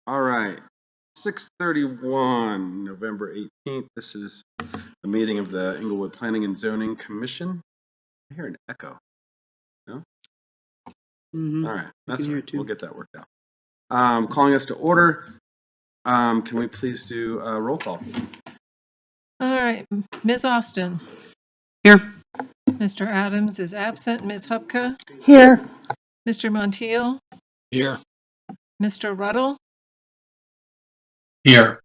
All right. 6:31, November 18th. This is the meeting of the Inglewood Planning and Zoning Commission. I hear an echo. No? All right. That's all right. We'll get that worked out. Calling us to order. Can we please do a roll call? All right, Ms. Austin. Here. Mr. Adams is absent. Ms. Hupka. Here. Mr. Montiel. Here. Mr. Ruddle. Here.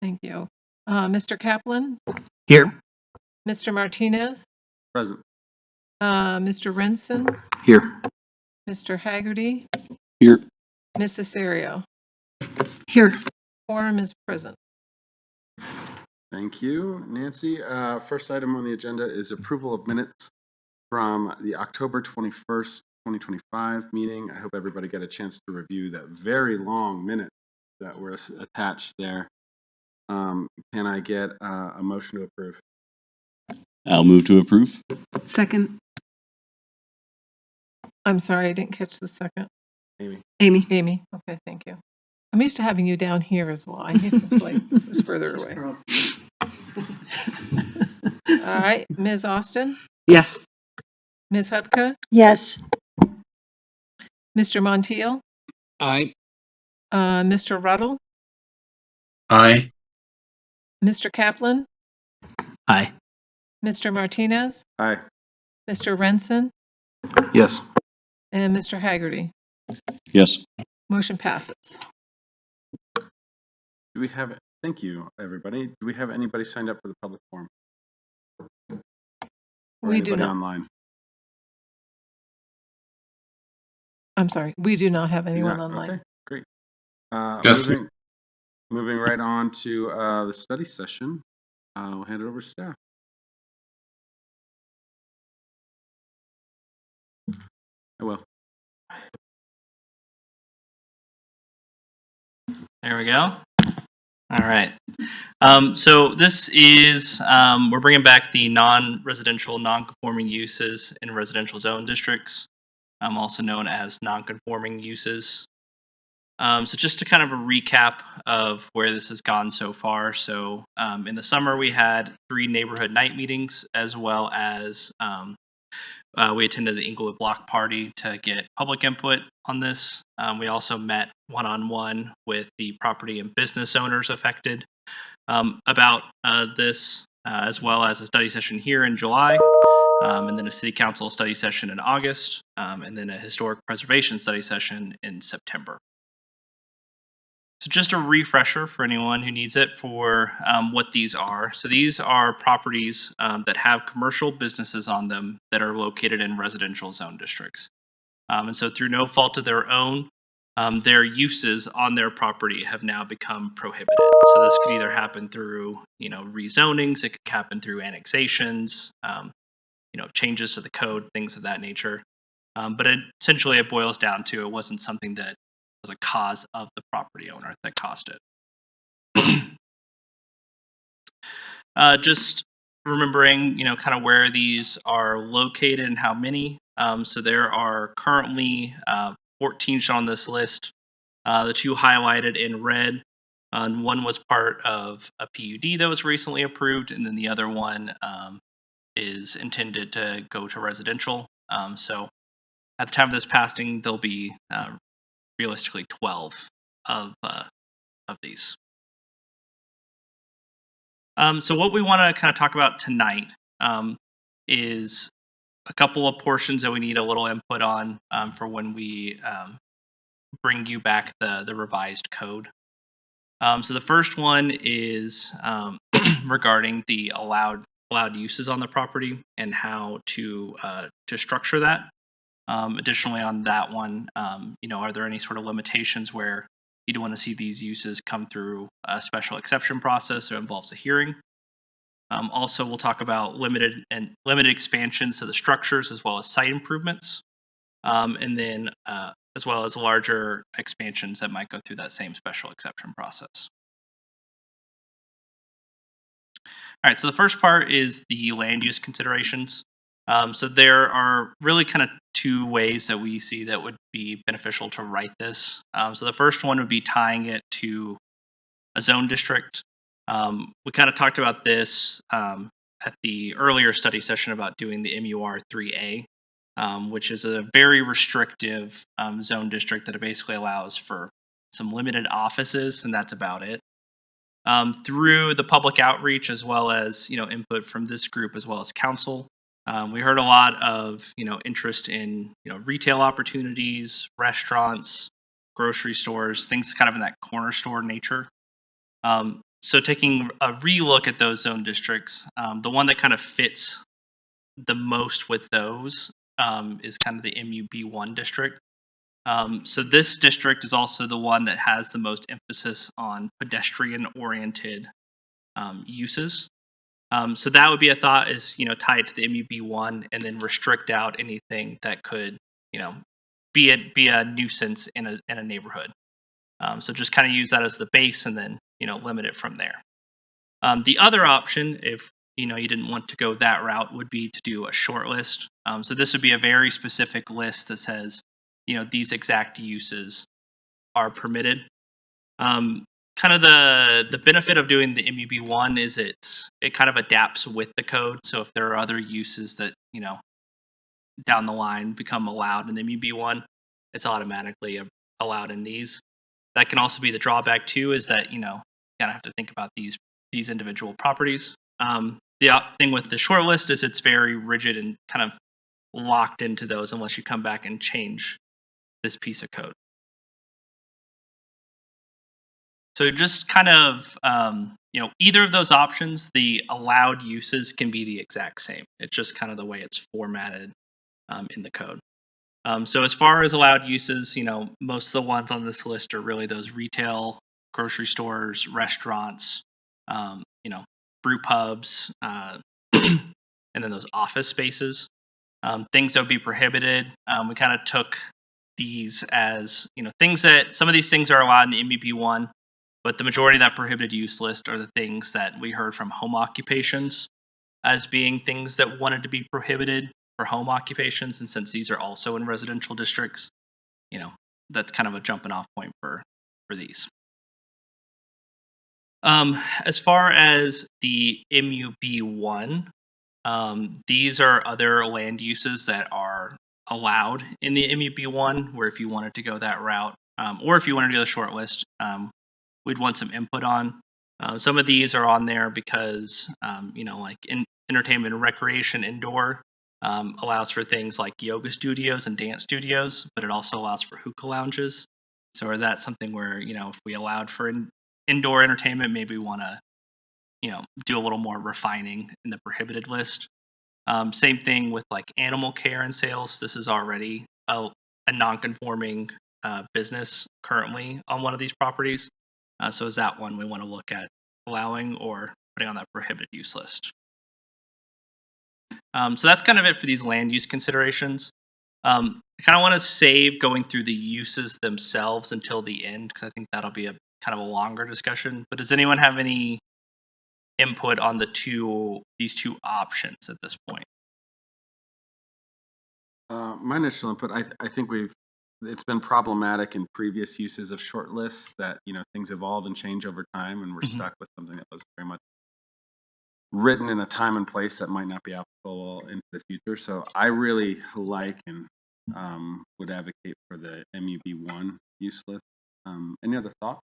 Thank you. Mr. Kaplan. Here. Mr. Martinez. Present. Mr. Renson. Here. Mr. Haggerty. Here. Ms. Cesario. Here. Quorum is present. Thank you, Nancy. First item on the agenda is approval of minutes from the October 21st, 2025 meeting. I hope everybody got a chance to review that very long minute that were attached there. Can I get a motion to approve? I'll move to approve. Second. I'm sorry, I didn't catch the second. Amy. Amy. Okay, thank you. I'm used to having you down here as well. I knew it was like it was further away. All right, Ms. Austin. Yes. Ms. Hupka. Yes. Mr. Montiel. Aye. Mr. Ruddle. Aye. Mr. Kaplan. Aye. Mr. Martinez. Aye. Mr. Renson. Yes. And Mr. Haggerty. Yes. Motion passes. Do we have, thank you, everybody. Do we have anybody signed up for the public forum? Or We do anybody not. online? I'm sorry. We do not have anyone Yeah, online. Okay, great. Yes. Moving right on to the study session. We'll hand it over to staff. I will. There we go. All right. So this is, we're bringing back the non-residential, non-conforming uses in residential zone districts, also known as non-conforming uses. So just to kind of a recap of where this has gone so far. So in the summer, we had 3 neighborhood night meetings, as well as we attended the Inglewood Block Party to get public input on this. We also met one-on-one with the property and business owners affected about this, as well as a study session here in July, and then a city council study session in August, and then a historic preservation study session in September. So just a refresher for anyone who needs it for what these are. So these are properties that have commercial businesses on them that are located in residential zone districts. And so through no fault of their own, their uses on their property have now become prohibited. So this could either happen through, rezonings, it could happen through annexations, changes to the code, things of that nature. But essentially it boils down to it wasn't something that was a cause of the property owner that caused it. Just remembering, kind of where these are located and how many. So there are currently 14 shown on this list. The 2 highlighted in red. One was part of a PUD that was recently approved, and then the other one is intended to go to residential. So at the time of this passing, there'll be realistically 12 of these. So what we want to kind of talk about tonight is a couple of portions that we need a little input on for when we bring you back the revised code. So the first one is regarding the allowed uses on the property and how to structure that. Additionally, on that one, are there any sort of limitations where you'd want to see these uses come through a special exception process that involves a hearing? Also, we'll talk about limited expansions to the structures as well as site improvements, and then as well as larger expansions that might go through that same special exception process. All right, so the first part is the land use considerations. So there are really kind of two ways that we see that would be beneficial to write this. So the first one would be tying it to a zone district. We kind of talked about this at the earlier study session about doing the MUR 3A, which is a very restrictive zone district that basically allows for some limited offices, and that's about it. Through the public outreach, as well as input from this group, as well as council, we heard a lot of interest in retail opportunities, restaurants, grocery stores, things kind of in that corner store nature. So taking a relook at those zone districts, the one that kind of fits the most with those is kind of the MUB1 district. So this district is also the one that has the most emphasis on pedestrian-oriented uses. So that would be a thought, is tie it to the MUB1 and then restrict out anything that could be a nuisance in a neighborhood. So just kind of use that as the base and then limit it from there. The other option, if you didn't want to go that route, would be to do a short list. So this would be a very specific list that says these exact uses are permitted. Kind of the benefit of doing the MUB1 is it kind of adapts with the code. So if there are other uses that down the line become allowed in the MUB1, it's automatically allowed in these. That can also be the drawback too, is that you kind of have to think about these individual properties. The thing with the short list is it's very rigid and kind of locked into those unless you come back and change this piece of code. So just kind of, either of those options, the allowed uses can be the exact same. It's just kind of the way it's formatted in the code. So as far as allowed uses, most of the ones on this list are really those retail, grocery stores, restaurants, brew pubs, and then those office spaces. Things that would be prohibited, we kind of took these as, things that, some of these things are allowed in the MUB1, but the majority of that prohibited use list are the things that we heard from home occupations as being things that wanted to be prohibited for home occupations. And since these are also in residential districts, that's kind of a jumping off point for these. As far as the MUB1, these are other land uses that are allowed in the MUB1, where if you wanted to go that route, or if you wanted to go the short list, we'd want some input on. Some of these are on there because, like entertainment and recreation indoor allows for things like yoga studios and dance studios, but it also allows for hookah lounges. So is that something where, if we allowed for indoor entertainment, maybe we want to, do a little more refining in the prohibited list. Same thing with like animal care and sales. This is already a non-conforming business currently on one of these properties. So is that one we want to look at allowing or putting on that prohibited use list? So that's kind of it for these land use considerations. I kind of want to save going through the uses themselves until the end, because I think that'll be a kind of a longer discussion. But does anyone have any input on these two options at this point? My initial input, I think it's been problematic in previous uses of short lists that things evolve and change over time, and we're stuck with something that was very much written in a time and place that might not be applicable into the future. So I really like and would advocate for the MUB1 use list. Any other thoughts?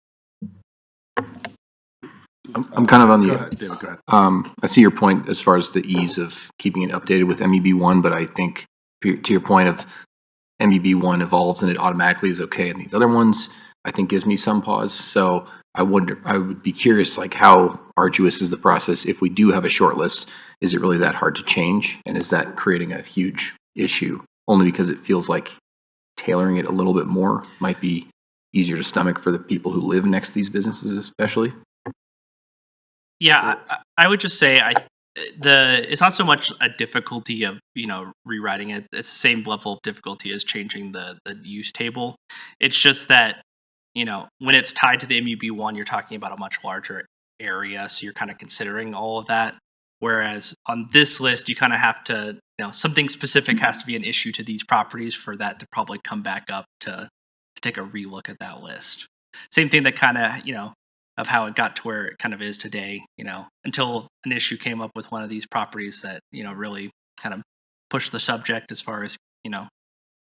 I'm kind of on the. Go ahead, David. Go ahead. I see your point as far as the ease of keeping it updated with MUB1, but I think to your point of MUB1 evolves and it automatically is okay, and these other ones I think gives me some pause. So I would be curious, like, how arduous is the process if we do have a short list? Is it really that hard to change, and is that creating a huge issue? Only because it feels like tailoring it a little bit more might be easier to stomach for the people who live next to these businesses, especially. Yeah, I would just say it's not so much a difficulty of rewriting it. It's the same level of difficulty as changing the use table. It's just that when it's tied to the MUB1, you're talking about a much larger area, so you're kind of considering all of that. Whereas on this list, you kind of have to, something specific has to be an issue to these properties for that to probably come back up to take a relook at that list. Same thing that kind of, of how it got to where it kind of is today, until an issue came up with one of these properties that, really kind of pushed the subject as far as,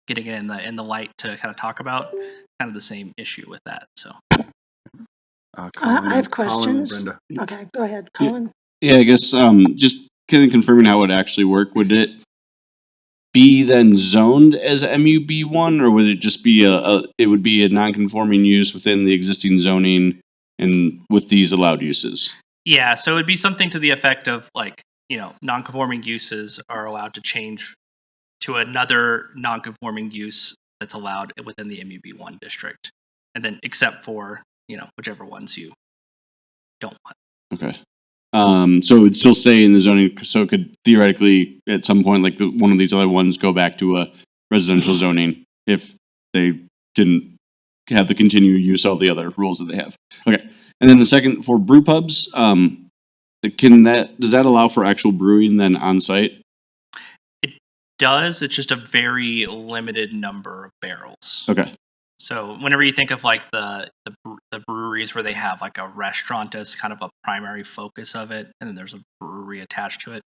getting it in the light to kind of talk about. Kind of the same issue with that. So Colin I have Colin and questions. Brenda. Okay, go ahead, Colin. Yeah, I guess just kind of confirming how it would actually work. Would it be then zoned as MUB1, or would it just be it would be a non-conforming use within the existing zoning and with these allowed uses? yeah, so it'd be something to the effect of like, non-conforming uses are allowed to change to another non-conforming use that's allowed within the MUB1 district, and then except for whichever ones you don't want. Okay. So it would still stay in the zoning, so it could theoretically at some point, like one of these other ones, go back to a residential zoning if they didn't have the continued use of all the other rules that they have. Okay. And then the second, for brew pubs, does that allow for actual brewing then on site? It does. It's just a very limited number of barrels. Okay. So whenever you think of like the breweries where they have like a restaurant as kind of a primary focus of it, and then there's a brewery attached to it,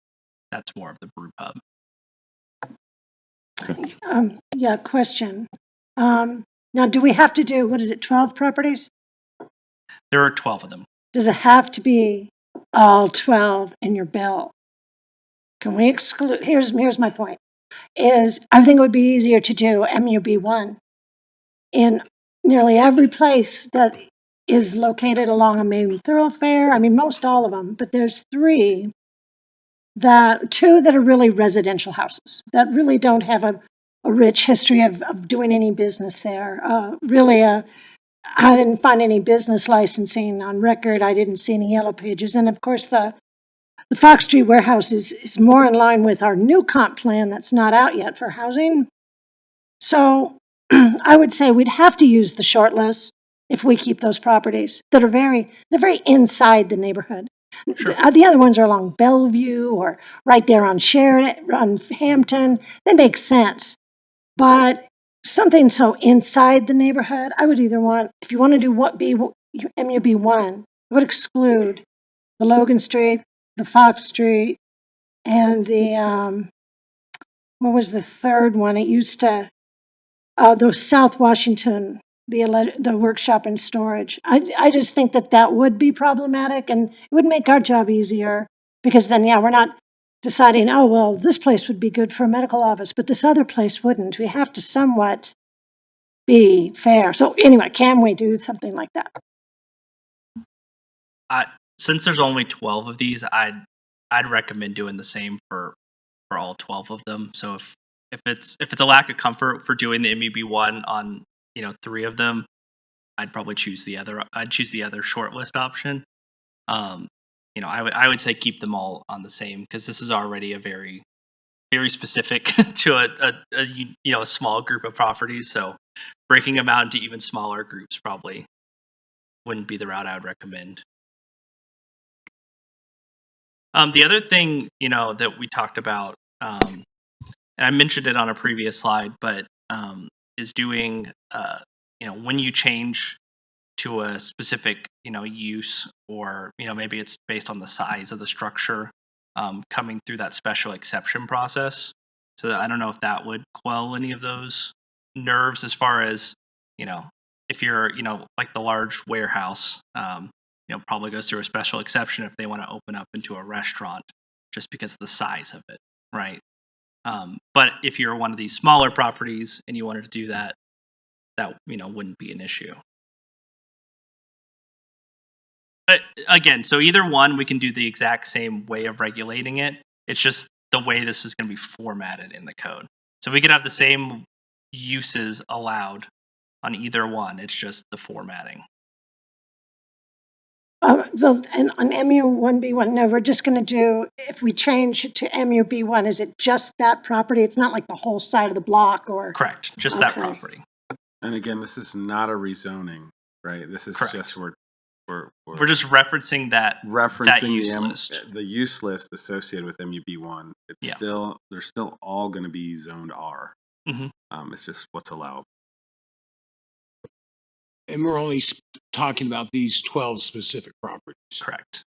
that's more of the brew pub. Yeah, question. Now, do we have to do, 12 properties? There are 12 of them. Does it have to be all 12 in your bill? Can we exclude, here's my point, is I think it would be easier to do MUB1 in nearly every place that is located along a main thoroughfare. I mean, most all of them, but there's two that are really residential houses that really don't have a rich history of doing any business there. I didn't find any business licensing on record. I didn't see any yellow pages. And of course, the Fox Street warehouse is more in line with our new comp plan that's not out yet for housing. So I would say we'd have to use the short list if we keep those properties that are they're very inside the neighborhood. Sure. The other ones are along Bellevue or right there on Sheridan, on Hampton. They make sense. But something so inside the neighborhood, I would either want, if you want to do MUB1, I would exclude the Logan Street, the Fox Street, and the, what was the third one? It used to, the South Washington, the workshop and storage. I just think that would be problematic, and it would make our job easier, because then, we're not deciding, oh, well, this place would be good for a medical office, but this other place wouldn't. We have to somewhat be fair. So anyway, can we do something like that? Since there's only 12 of these, I'd recommend doing the same for all 12 of them. So if it's a lack of comfort for doing the MUB1 on 3 of them, I'd probably choose the other. I'd choose the other shortlist option. I would say keep them all on the same, because this is already a very, very specific to a small group of properties. So breaking them out into even smaller groups probably wouldn't be the route I would recommend. The other thing that we talked about, and I mentioned it on a previous slide, but is doing when you change to a specific use, or maybe it's based on the size of the structure, coming through that special exception process. So I don't know if that would quell any of those nerves, as far as if you're like the large warehouse, probably goes through a special exception if they want to open up into a restaurant, just because of the size of it, right? But if you're one of these smaller properties and you wanted to do that wouldn't be an issue. But again, so either one, we can do the exact same way of regulating it. It's just the way this is going to be formatted in the code. So we could have the same uses allowed on either one. It's just the formatting. Well, and on MU1B1, no, we're just going to do, if we change it to MUB1, is it just that property? It's not like the whole side of the block, or? Correct, just that property. And again, this is not a rezoning, right? This is Correct. just we're We're just referencing that referencing use list. the use list associated with MUB1. It's Yeah. they're still all going to be zoned R. Mhm. It's just what's allowed. And we're only talking about these 12 specific properties. Correct.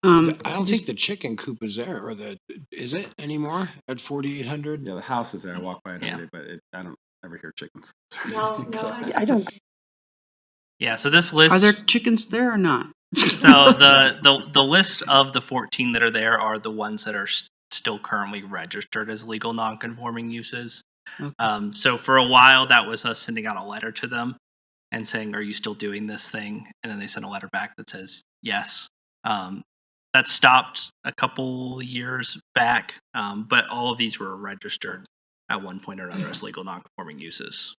I don't think the chicken coop is there, or is it anymore at 4,800? Yeah, the house is there. I walk by it Yeah. every day, but I don't ever hear chickens. No, I don't. Yeah. So this list. Are there chickens there or not? So the list of the 14 that are there are the ones that are still currently registered as legal non-conforming uses. Okay. So for a while, that was us sending out a letter to them and saying, "Are you still doing this thing?" And then they sent a letter back that says yes. That stopped a couple years back, but all of these were registered at one point or another as legal non-conforming uses.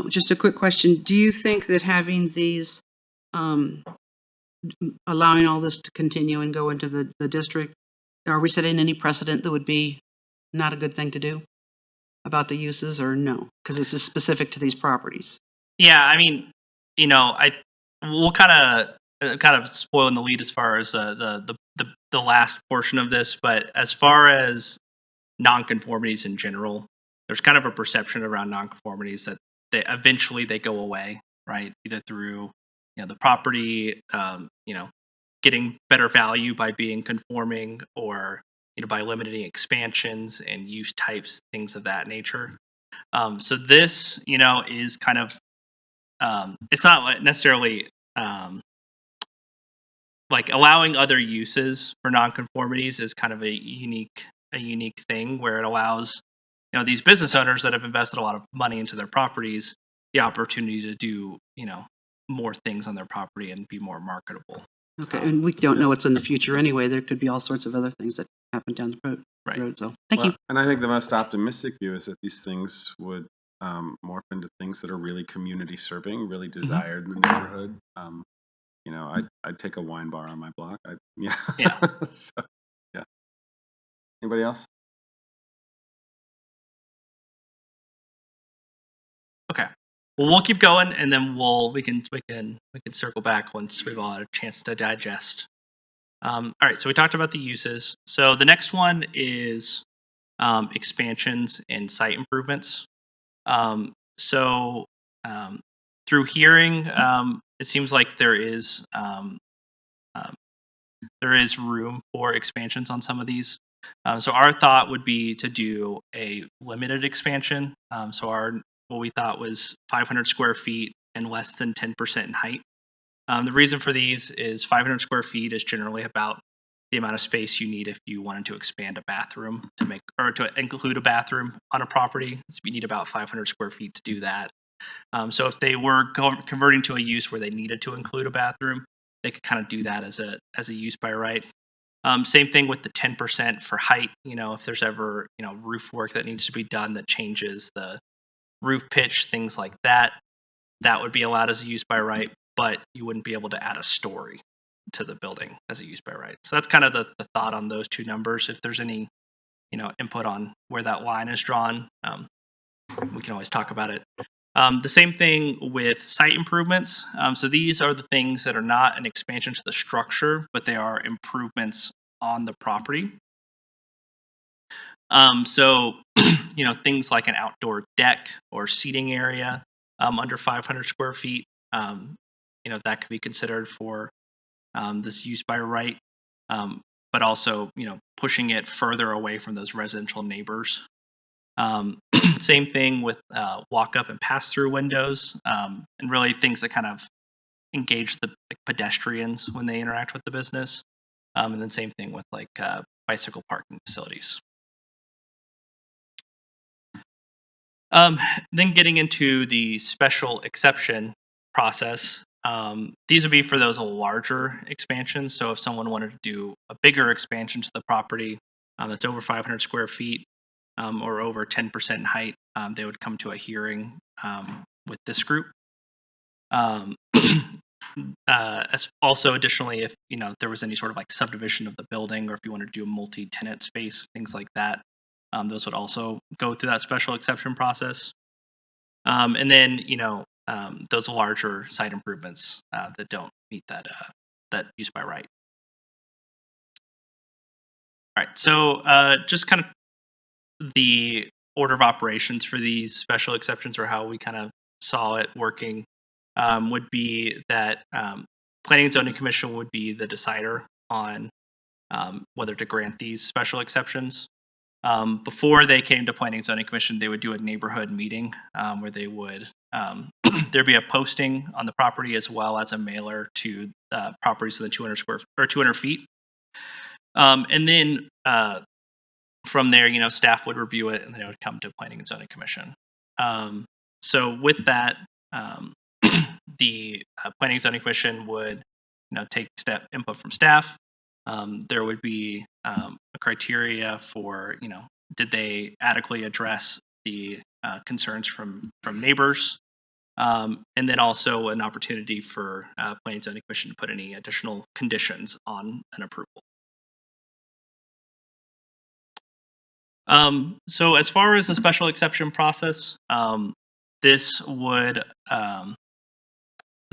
Just a quick question. Do you think that having these, allowing all this to continue and go into the district, are we setting any precedent that would be not a good thing to do about the uses, or no? Because this is specific to these properties. Yeah, I mean, we'll kind of spoiling the lead as far as the last portion of this, but as far as nonconformities in general, there's kind of a perception around nonconformities that they eventually go away, right? Either through the property, getting better value by being conforming, or by limiting expansions and use types, things of that nature. So this, is kind of it's not necessarily like allowing other uses for nonconformities is kind of a unique thing where it allows these business owners that have invested a lot of money into their properties the opportunity to do more things on their property and be more marketable. Okay, and we don't know what's in the future anyway. There could be all sorts of other things that happen down the road. Right. So thank you. And I think the most optimistic view is that these things would morph into things that are really community serving, really desired in the neighborhood. I'd take a wine bar on my block. Yeah. So, yeah. Anybody else? Okay. Well, we'll keep going, and then we can circle back once we've all had a chance to digest. All right. So we talked about the uses. So the next one is expansions and site improvements. Through hearing, it seems like there is room for expansions on some of these. So our thought would be to do a limited expansion. What we thought was 500 square feet and less than 10% in height. The reason for these is 500 square feet is generally about the amount of space you need if you wanted to expand a bathroom to include a bathroom on a property. So you need about 500 square feet to do that. So if they were converting to a use where they needed to include a bathroom, they could kind of do that as a use by right. Same thing with the 10% for height. If there's ever roof work that needs to be done that changes the roof pitch, things like that, that would be allowed as a use by right, but you wouldn't be able to add a story to the building as a use by right. So that's kind of the thought on those two numbers. If there's any input on where that line is drawn, we can always talk about it. The same thing with site improvements. So these are the things that are not an expansion to the structure, but they are improvements on the property. Things like an outdoor deck or seating area under 500 square feet, that could be considered for this use by right, but also, pushing it further away from those residential neighbors. Same thing with walk-up and pass-through windows, and really things that kind of engage the pedestrians when they interact with the business. And then same thing with bicycle parking facilities. Then getting into the special exception process, these would be for those larger expansions. So if someone wanted to do a bigger expansion to the property that's over 500 square feet or over 10% in height, they would come to a hearing with this group. Also, additionally, if there was any sort of subdivision of the building, or if you wanted to do a multi-tenant space, things like that, those would also go through that special exception process. And then, those larger site improvements that don't meet that use by right. All right, so just kind of the order of operations for these special exceptions, or how we kind of saw it working, would be that Planning and Zoning Commission would be the decider on whether to grant these special exceptions. Before they came to Planning and Zoning Commission, they would do a neighborhood meeting where they would there'd be a posting on the property as well as a mailer to properties within 200 feet. And then from there, staff would review it, and then it would come to Planning and Zoning Commission. So with that, the Planning and Zoning Commission would, take input from staff. There would be a criteria for, did they adequately address the concerns from neighbors, and then also an opportunity for Planning and Zoning Commission to put any additional conditions on an approval. So as far as the special exception process, this would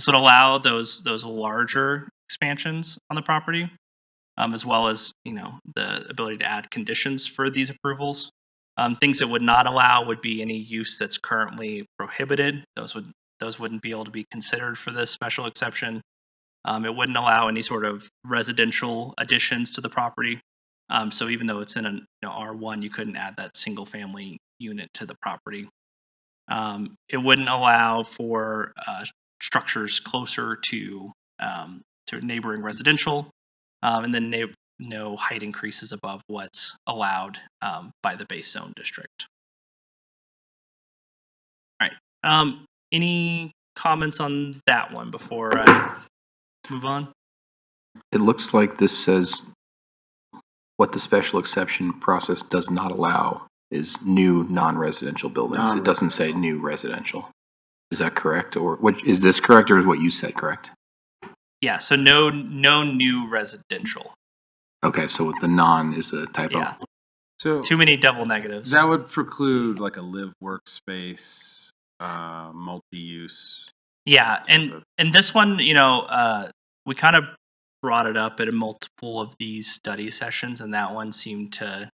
allow those larger expansions on the property, as well as the ability to add conditions for these approvals. Things it would not allow would be any use that's currently prohibited. Those wouldn't be able to be considered for this special exception. It wouldn't allow any sort of residential additions to the property. So even though it's in an R1, you couldn't add that single family unit to the property. It wouldn't allow for structures closer to neighboring residential, and then no height increases above what's allowed by the base zone district. All right. Any comments on that one before I move on? It looks like this says what the special exception process does not allow is new non-residential buildings. It doesn't say new residential. Is that correct? Or is this correct, or is what you said correct? Yeah, so no new residential. Okay, so the non is a typo. Yeah. So Too many double negatives. that would preclude like a live workspace, multi-use. Yeah, and this one, we kind of brought it up at a multiple of these study sessions, and that one seemed to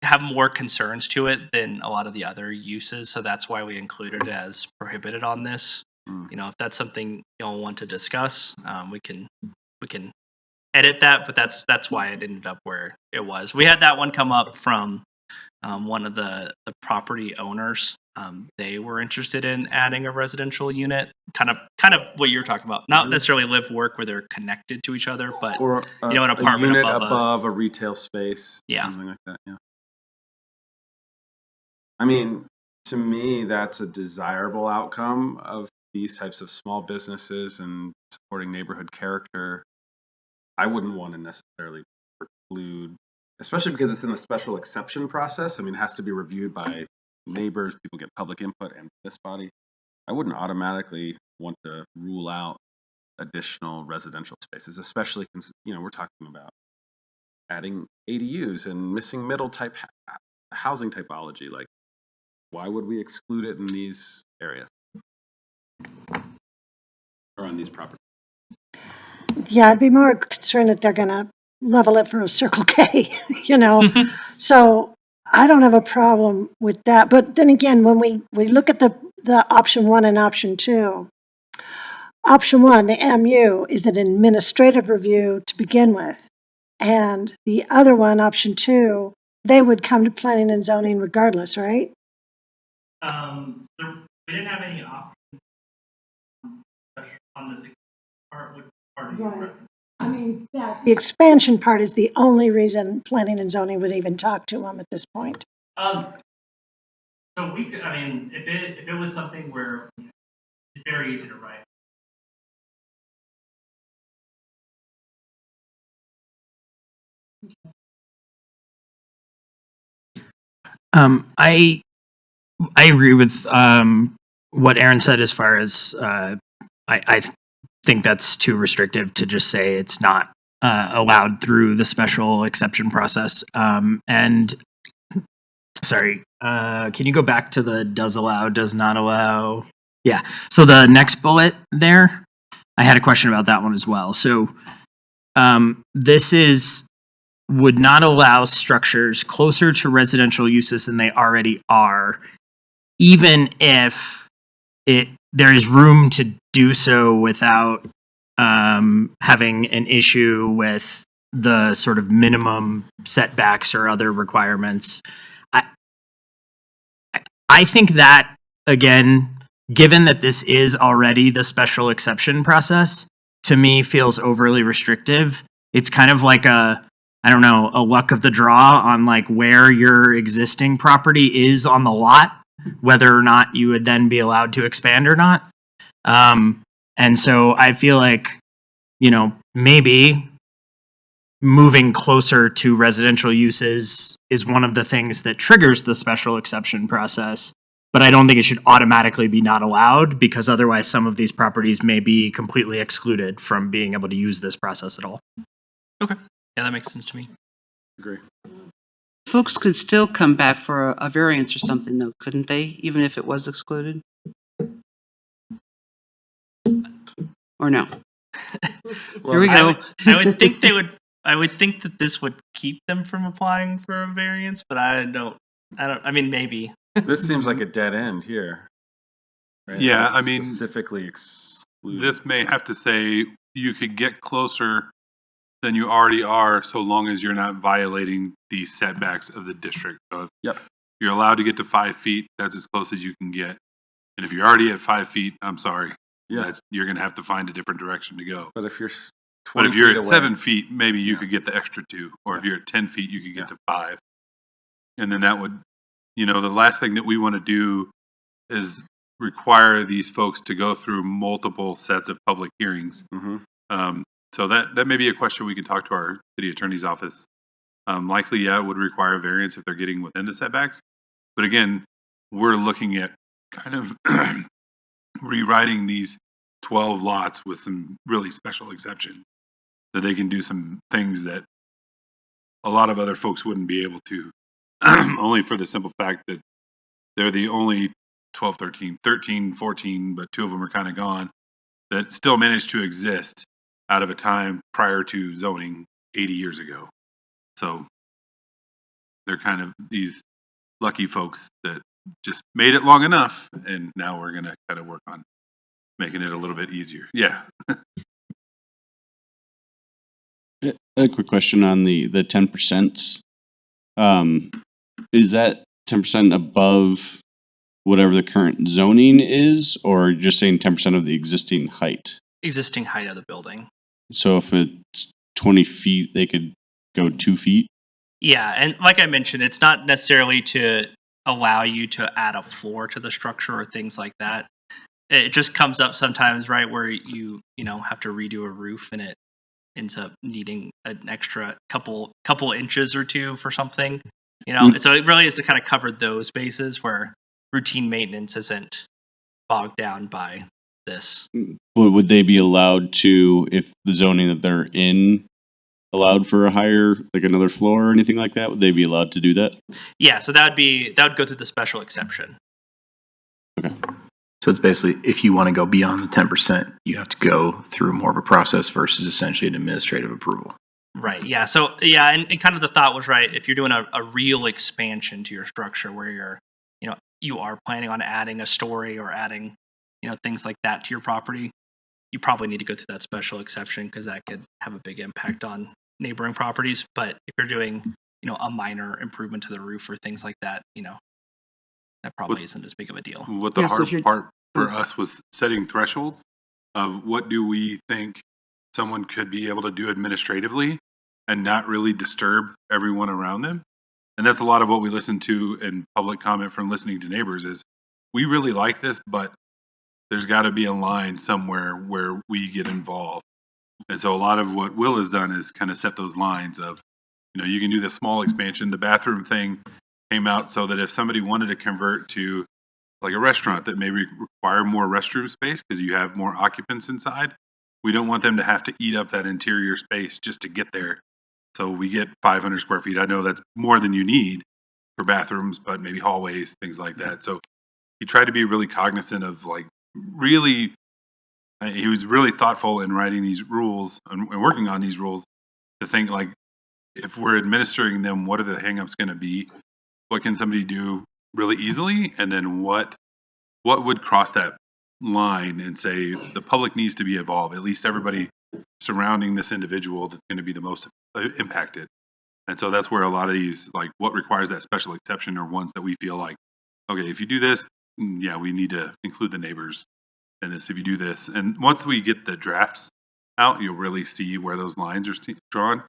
have more concerns to it than a lot of the other uses. So that's why we included it as prohibited on this. If that's something y'all want to discuss, we can edit that, but that's why it ended up where it was. We had that one come up from one of the property owners. They were interested in adding a residential unit, kind of what you're talking about. Not necessarily live work where they're connected to each other, but Or an apartment unit above a retail space, Yeah. something like that. Yeah. I mean, to me, that's a desirable outcome of these types of small businesses and supporting neighborhood character. I wouldn't want to necessarily preclude, especially because it's in the special exception process. I mean, it has to be reviewed by neighbors, people get public input, and this body. I wouldn't automatically want to rule out additional residential spaces, especially we're talking about adding ADUs and missing middle type housing typology. Like, why would we exclude it in these areas or on these properties? Yeah, I'd be more concerned that they're going to level it for a Circle K, So I don't have a problem with that. But then again, when we look at the option 1 and option 2, option 1, the MU, is an administrative review to begin with. And the other one, option 2, they would come to planning and zoning regardless, right? So we didn't have any options on this part. Which part of your Right. reference? I mean, the expansion part is the only reason planning and zoning would even talk to them at this point. So we could. I mean, if it was something where it's very easy to write. I agree with what Aaron said as far as I think that's too restrictive to just say it's not allowed through the special exception process. And sorry. Can you go back to the does allow, does not allow? Yeah. So the next bullet there, I had a question about that one as well. So this is would not allow structures closer to residential uses than they already are, even if there is room to do so without having an issue with the sort of minimum setbacks or other requirements. I think that, again, given that this is already the special exception process, to me feels overly restrictive. It's kind of like a luck of the draw on like where your existing property is on the lot, whether or not you would then be allowed to expand or not. And so I feel like, maybe moving closer to residential uses is one of the things that triggers the special exception process. But I don't think it should automatically be not allowed, because otherwise some of these properties may be completely excluded from being able to use this process at all. Okay. Yeah, that makes sense to me. Agree. Folks could still come back for a variance or something, though, couldn't they? Even if it was excluded? Or no? Here we go. I would think they would. I would think that this would keep them from applying for a variance, but I don't. I mean, maybe. This seems like a dead end here. Right? Yeah, It's I mean, specifically excluded. This may have to say you could get closer than you already are, so long as you're not violating the setbacks of the district. So if you're allowed to get to 5 feet, that's as close as you can get. And if you're already at 5 feet, I'm sorry, you're going to have to find a different direction to go. But if you're 20 But if you're feet at away, 7 feet, maybe you could get the extra 2. Or if you're at 10 feet, you could get to 5. And then that would, the last thing that we want to do is require these folks to go through multiple sets of public hearings. So that may be a question we can talk to our city attorney's office. Likely, it would require a variance if they're getting within the setbacks. But again, we're looking at kind of rewriting these 12 lots with some really special exception that they can do some things that a lot of other folks wouldn't be able to, only for the simple fact that they're the only 12, 13, 14, but 2 of them are kind of gone, that still managed to exist out of a time prior to zoning 80 years ago. So they're kind of these lucky folks that just made it long enough, and now we're going to kind of work on making it a little bit easier. Yeah. A quick question on the 10%. Is that 10% above whatever the current zoning is, or just saying 10% of the existing height? Existing height of the building. So if it's 20 feet, they could go 2 feet? Yeah, and like I mentioned, it's not necessarily to allow you to add a floor to the structure or things like that. It just comes up sometimes, right, where you have to redo a roof and it ends up needing an extra couple inches or 2 for something. So it really is to kind of cover those bases where routine maintenance isn't bogged down by this. Would they be allowed to, if the zoning that they're in allowed for a higher, like another floor or anything like that, would they be allowed to do that? Yeah, so that would go through the special exception. Okay. So it's basically, if you want to go beyond the 10%, you have to go through more of a process versus essentially an administrative approval. Right. Yeah. So and kind of the thought was, right, if you're doing a real expansion to your structure where you are planning on adding a story or adding, things like that to your property, you probably need to go through that special exception because that could have a big impact on neighboring properties. But if you're doing, a minor improvement to the roof or things like that, that probably isn't as big of a deal. What the hard part for us was setting thresholds of what do we think someone could be able to do administratively and not really disturb everyone around them. And that's a lot of what we listen to in public comment from listening to neighbors is we really like this, but there's got to be a line somewhere where we get involved. And so a lot of what Will has done is kind of set those lines of, you can do the small expansion. The bathroom thing came out so that if somebody wanted to convert to like a restaurant that may require more restroom space because you have more occupants inside, we don't want them to have to eat up that interior space just to get there. So we get 500 square feet. I know that's more than you need, for bathrooms, but maybe hallways, things like that. So he tried to be really cognizant of like really, he was really thoughtful in writing these rules and working on these rules to think like, if we're administering them, what are the hangups going to be? What can somebody do really easily? And then what would cross that line and say the public needs to be involved, at least everybody surrounding this individual that's going to be the most impacted. And so that's where a lot of these, like what requires that special exception are ones that we feel like, okay, if you do this, yeah, we need to include the neighbors in this if you do this. And once we get the drafts out, you'll really see where those lines are drawn.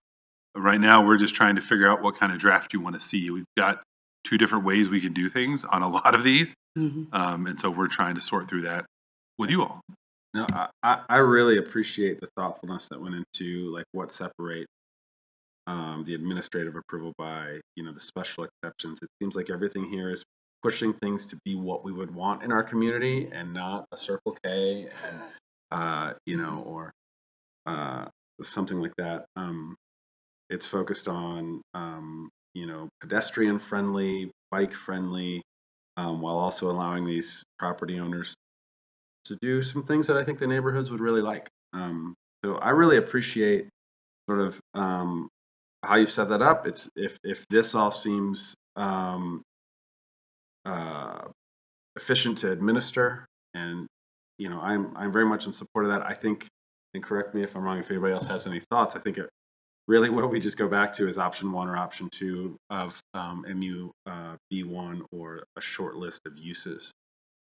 But right now, we're just trying to figure out what kind of draft you want to see. We've got 2 different ways we can do things on a lot of these. And so we're trying to sort through that with you all. No, I really appreciate the thoughtfulness that went into like what separates the administrative approval by, the special exceptions. It seems like everything here is pushing things to be what we would want in our community and not a Circle K and, or something like that. It's focused on, pedestrian friendly, bike friendly, while also allowing these property owners to do some things that I think the neighborhoods would really like. So I really appreciate sort of how you've set that up. It's if this all seems efficient to administer, and I'm very much in support of that. I think, and correct me if I'm wrong, if anybody else has any thoughts, I think it really what we just go back to is option 1 or option 2 of MU B1 or a short list of uses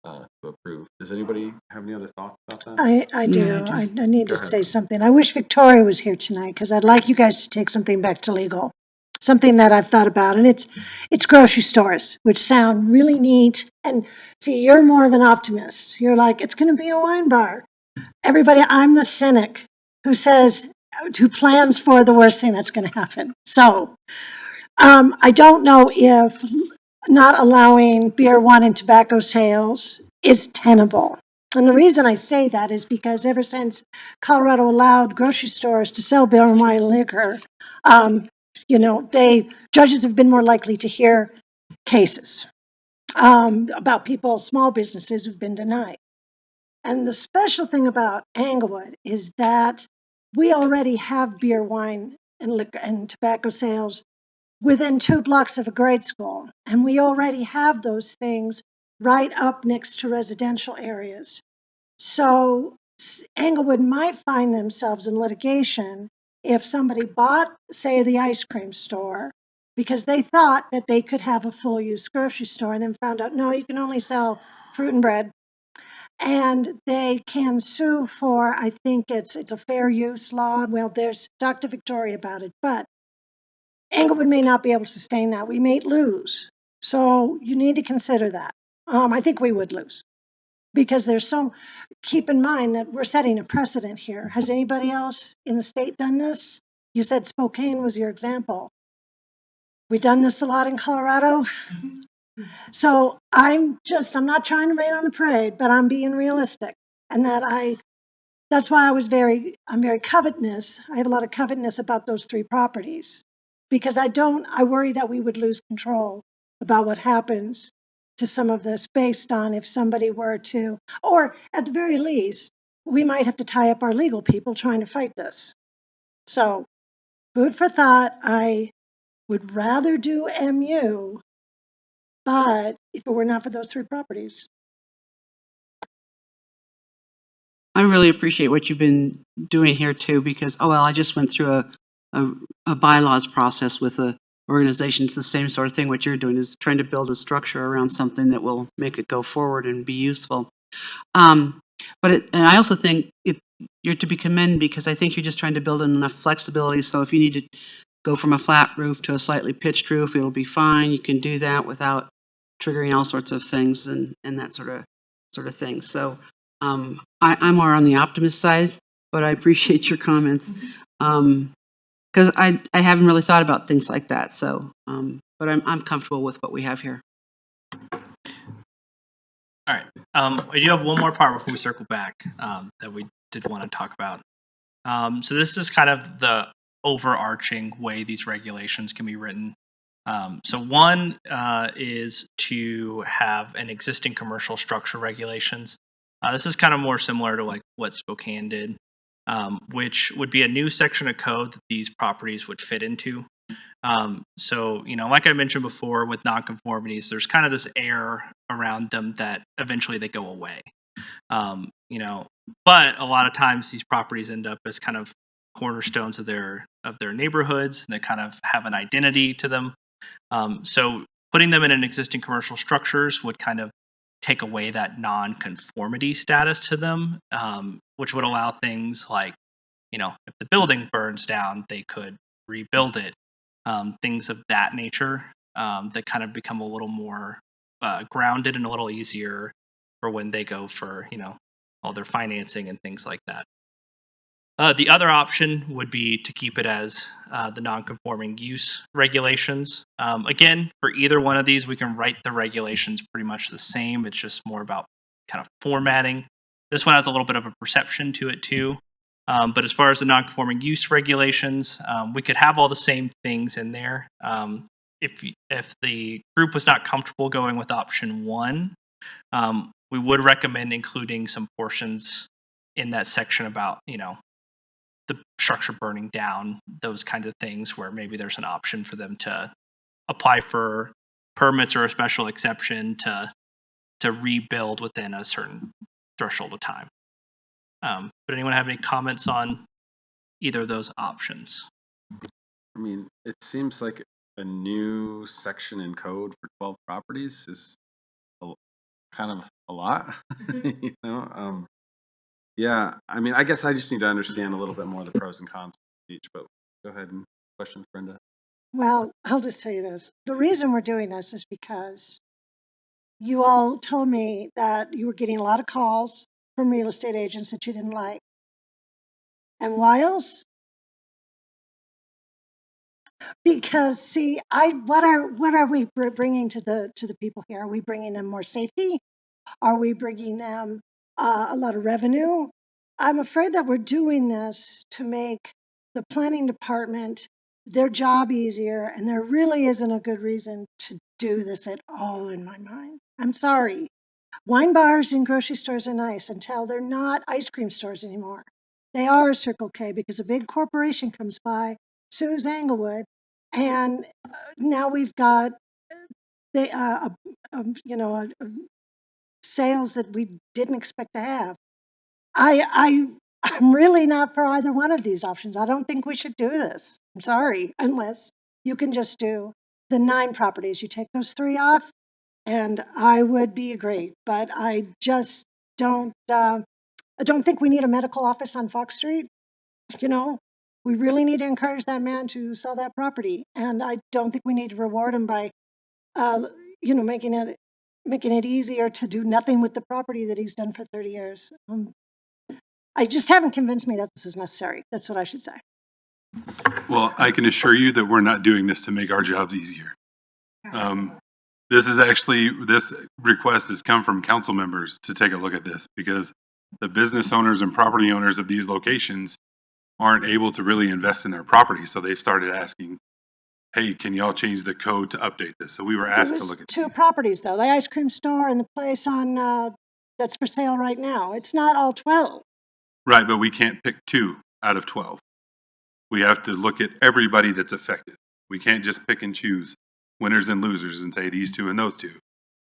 to approve. Does anybody have any other thoughts about that? I do. Yeah, I I need Go to ahead. say something. I wish Victoria was here tonight because I'd like you guys to take something back to legal. Something that I've thought about, and it's grocery stores, which sound really neat. And see, you're more of an optimist. You're like, it's going to be a wine bar. Everybody, I'm the cynic who plans for the worst thing that's going to happen. So I don't know if not allowing beer, wine, and tobacco sales is tenable. And the reason I say that is because ever since Colorado allowed grocery stores to sell beer and wine and liquor, judges have been more likely to hear cases about people, small businesses who've been denied. And the special thing about Englewood is that we already have beer, wine, and liquor and tobacco sales within 2 blocks of a grade school. And we already have those things right up next to residential areas. So Englewood might find themselves in litigation if somebody bought, say, the ice cream store because they thought that they could have a full-use grocery store and then found out, no, you can only sell fruit and bread. And they can sue for, I think it's a fair use law. Well, there's Dr. Victoria about it, but Englewood may not be able to sustain that. We may lose. So you need to consider that. I think we would lose because keep in mind that we're setting a precedent here. Has anybody else in the state done this? You said Spokane was your example. We done this a lot in Colorado. So I'm not trying to rain on the parade, but I'm being realistic. And that's why I'm very covetous. I have a lot of covetousness about those 3 properties because I worry that we would lose control about what happens to some of this based on if somebody were to, or at the very least, we might have to tie up our legal people trying to fight this. So food for thought. I would rather do MU, but if it were not for those 3 properties. I really appreciate what you've been doing here too, because, I just went through a bylaws process with a organization. It's the same sort of thing. What you're doing is trying to build a structure around something that will make it go forward and be useful. And I also think you're to be commended because I think you're just trying to build in enough flexibility. So if you need to go from a flat roof to a slightly pitched roof, it'll be fine. You can do that without triggering all sorts of things and that sort of thing. So I'm more on the optimist side, but I appreciate your comments because I haven't really thought about things like that. So, but I'm comfortable with what we have here. All right. I do have one more part before we circle back that we did want to talk about. So this is kind of the overarching way these regulations can be written. So one is to have an existing commercial structure regulations. This is kind of more similar to like what Spokane did, which would be a new section of code that these properties would fit into. So, like I mentioned before with nonconformities, there's kind of this air around them that eventually they go away. But a lot of times these properties end up as kind of cornerstones of their neighborhoods, and they kind of have an identity to them. So putting them in an existing commercial structures would kind of take away that non-conformity status to them, which would allow things like, if the building burns down, they could rebuild it. Things of that nature that kind of become a little more grounded and a little easier for when they go for, all their financing and things like that. The other option would be to keep it as the non-conforming use regulations. Again, for either one of these, we can write the regulations pretty much the same. It's just more about kind of formatting. This one has a little bit of a perception to it too. But as far as the non-conforming use regulations, we could have all the same things in there. If the group was not comfortable going with option one, we would recommend including some portions in that section about, the structure burning down, those kinds of things where maybe there's an option for them to apply for permits or a special exception to rebuild within a certain threshold of time. But anyone have any comments on either of those options? I mean, it seems like a new section in code for 12 properties is kind of a lot, yeah, I mean, I guess I just need to understand a little bit more of the pros and cons of each, but go ahead and question Brenda. Well, I'll just tell you this. The reason we're doing this is because you all told me that you were getting a lot of calls from real estate agents that you didn't like. And why else? Because see, what are we bringing to the people here? Are we bringing them more safety? Are we bringing them a lot of revenue? I'm afraid that we're doing this to make the planning department their job easier, and there really isn't a good reason to do this at all in my mind. I'm sorry. Wine bars and grocery stores are nice until they're not ice cream stores anymore. They are a Circle K because a big corporation comes by, sues Englewood, and now we've got sales that we didn't expect to have. I'm really not for either one of these options. I don't think we should do this. I'm sorry, unless you can just do the 9 properties. You take those 3 off, and I would be great. But I just don't. I don't think we need a medical office on Fox Street. We really need to encourage that man to sell that property, and I don't think we need to reward him by, making it easier to do nothing with the property that he's done for 30 years. I just haven't convinced me that this is necessary. That's what I should say. Well, I can assure you that we're not doing this to make our jobs easier. This request has come from council members to take a look at this because the business owners and property owners of these locations aren't able to really invest in their property. So they've started asking, hey, can y'all change the code to update this? So we were asked to look at 2 properties, though, the ice cream store and the place on that's for sale right now. It's not all 12. Right, but we can't pick 2 out of 12. We have to look at everybody that's affected. We can't just pick and choose winners and losers and say these 2 and those 2.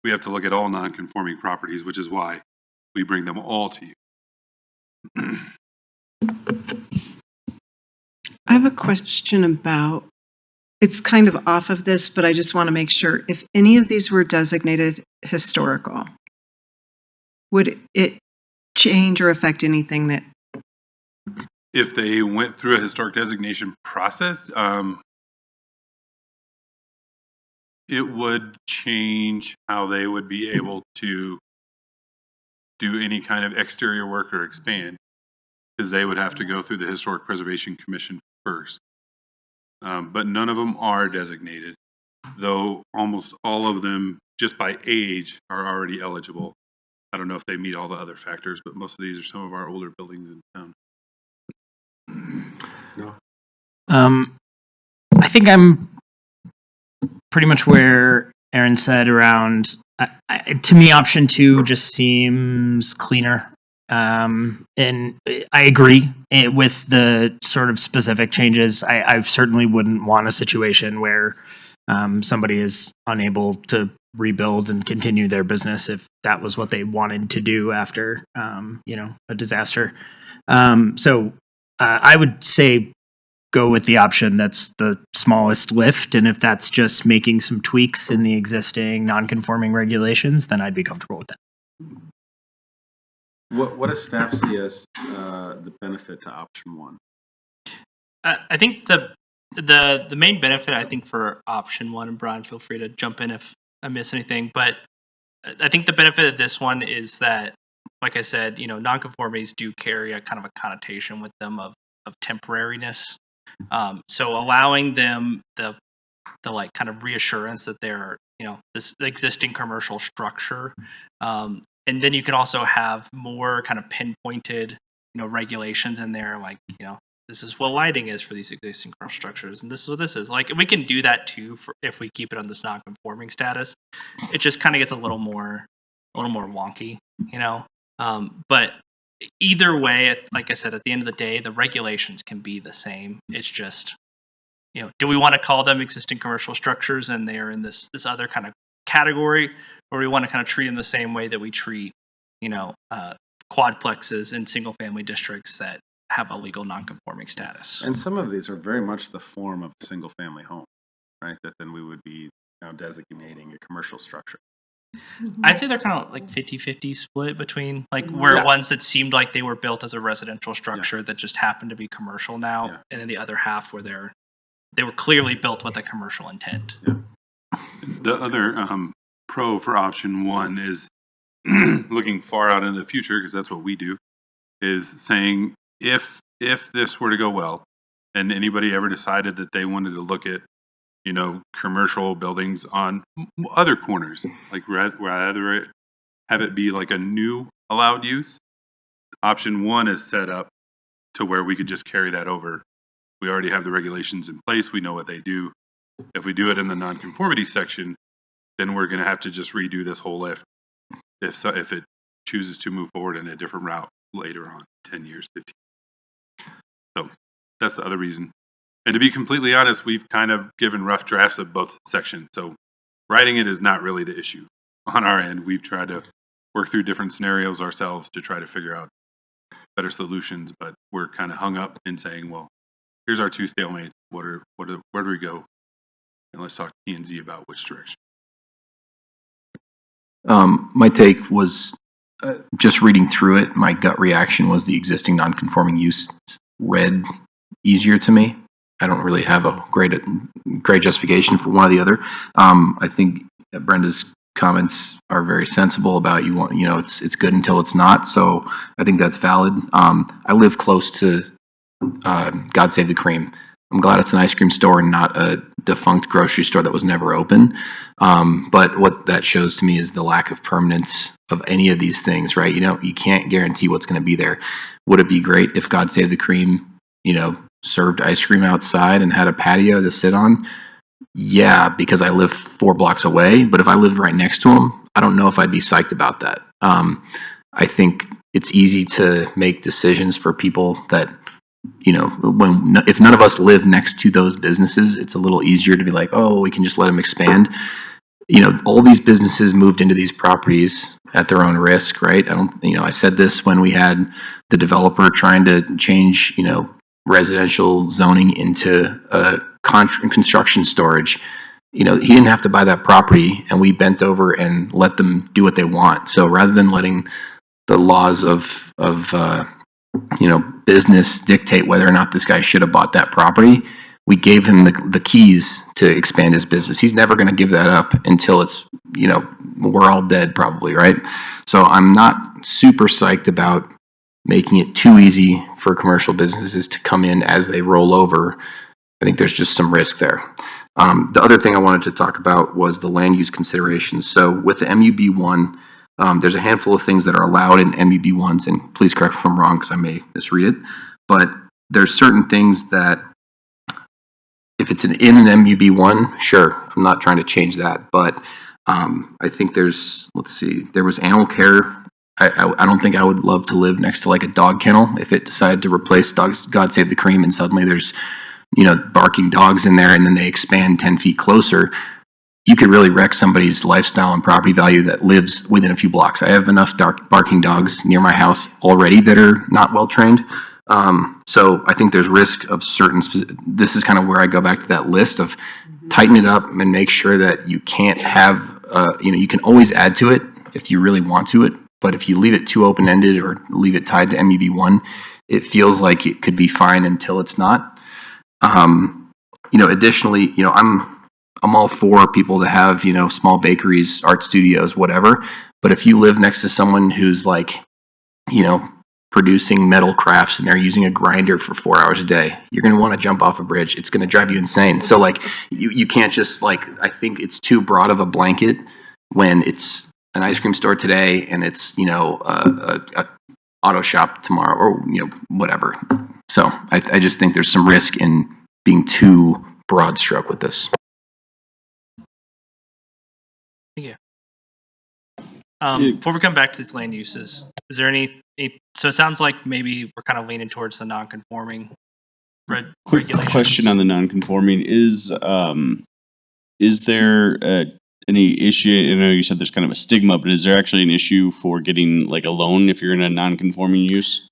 We have to look at all non-conforming properties, which is why we bring them all to you. I have a question about, it's kind of off of this, but I just want to make sure if any of these were designated historical, would it change or affect anything that? If they went through a historic designation process, it would change how they would be able to do any kind of exterior work or expand, because they would have to go through the Historic Preservation Commission first. But none of them are designated, though almost all of them, just by age, are already eligible. I don't know if they meet all the other factors, but most of these are some of our older buildings in town. I think I'm pretty much where Aaron said around, to me, option 2 just seems cleaner. And I agree with the sort of specific changes. I certainly wouldn't want a situation where somebody is unable to rebuild and continue their business if that was what they wanted to do after, a disaster. So I would say go with the option that's the smallest lift. And if that's just making some tweaks in the existing non-conforming regulations, then I'd be comfortable with that. What does staff see as the benefit to option 1? I think the main benefit, I think, for option 1, and Brian, feel free to jump in if I miss anything, but I think the benefit of this one is that, like I said, nonconformities do carry a kind of a connotation with them of temporariness. So allowing them the like kind of reassurance that they're, this existing commercial structure. And then you can also have more kind of pinpointed, regulations in there, like, this is what lighting is for these existing commercial structures, and this is what this is. Like, we can do that too if we keep it on this non-conforming status. It just kind of gets a little more wonky, But either way, like I said, at the end of the day, the regulations can be the same. It's just, do we want to call them existing commercial structures and they're in this other kind of category, or we want to kind of treat them the same way that we treat, quadplexes in single-family districts that have a legal non-conforming status. And some of these are very much the form of a single-family home, right? That then we would be now designating a commercial structure. I'd say they're kind of like 50-50 split between ones that seemed like they were built as a residential structure that just happened to be commercial now, and then the other half where they were clearly built with a commercial intent. The other pro for option 1 is looking far out in the future, because that's what we do, is saying if this were to go well and anybody ever decided that they wanted to look at commercial buildings on other corners, like rather have it be like a new allowed use, option 1 is set up to where we could just carry that over. We already have the regulations in place. We know what they do. If we do it in the nonconformity section, then we're going to have to just redo this whole lift if it chooses to move forward in a different route later on, 10 years, 15. So that's the other reason. And to be completely honest, we've kind of given rough drafts of both sections. So writing it is not really the issue on our end. We've tried to work through different scenarios ourselves to try to figure out better solutions, but we're kind of hung up in saying, well, here's our 2 stalemates. Where do we go? And let's talk to P&Z about which direction. My take was just reading through it, my gut reaction was the existing non-conforming use read easier to me. I don't really have a great justification for one or the other. I think Brenda's comments are very sensible about it's good until it's not. So I think that's valid. I live close to God Save the Cream. I'm glad it's an ice cream store and not a defunct grocery store that was never open. But what that shows to me is the lack of permanence of any of these things, right? You can't guarantee what's going to be there. Would it be great if God Save the Cream, served ice cream outside and had a patio to sit on? Yeah, because I live 4 blocks away. But if I lived right next to him, I don't know if I'd be psyched about that. I think it's easy to make decisions for people that, if none of us live next to those businesses, it's a little easier to be like, oh, we can just let them expand. All these businesses moved into these properties at their own risk, right? I said this when we had the developer trying to change, residential zoning into construction storage. He didn't have to buy that property, and we bent over and let them do what they want. So rather than letting the laws of business dictate whether or not this guy should have bought that property, we gave him the keys to expand his business. He's never going to give that up until it's, we're all dead probably, right? So I'm not super psyched about making it too easy for commercial businesses to come in as they roll over. I think there's just some risk there. The other thing I wanted to talk about was the land use considerations. So with the MUB1, there's a handful of things that are allowed in MUB1s, and please correct me if I'm wrong because I may misread it, but there's certain things that if it's in an MUB1, sure, I'm not trying to change that, but I think there's, let's see, there was animal care. I don't think I would love to live next to like a dog kennel if it decided to replace dogs, God Save the Cream, and suddenly there's, barking dogs in there and then they expand 10 feet closer. You could really wreck somebody's lifestyle and property value that lives within a few blocks. I have enough barking dogs near my house already that are not well trained. So I think there's risk of this is kind of where I go back to that list of tighten it up and make sure that you can't have, you can always add to it if you really want to it. But if you leave it too open-ended or leave it tied to MUB1, it feels like it could be fine until it's not. Additionally, I'm all for people to have, small bakeries, art studios, whatever. But if you live next to someone who's like, producing metal crafts and they're using a grinder for 4 hours a day, you're going to want to jump off a bridge. It's going to drive you insane. So like, you can't just I think it's too broad of a blanket when it's an ice cream store today and it's, a auto shop tomorrow or, whatever. So I just think there's some risk in being too broad stroke with this. Before we come back to these land uses, is there so it sounds like maybe we're kind of leaning towards the non-conforming Quick regulations. question on the non-conforming is there any issue? I know you said there's kind of a stigma, but is there actually an issue for getting like a loan if you're in a non-conforming use?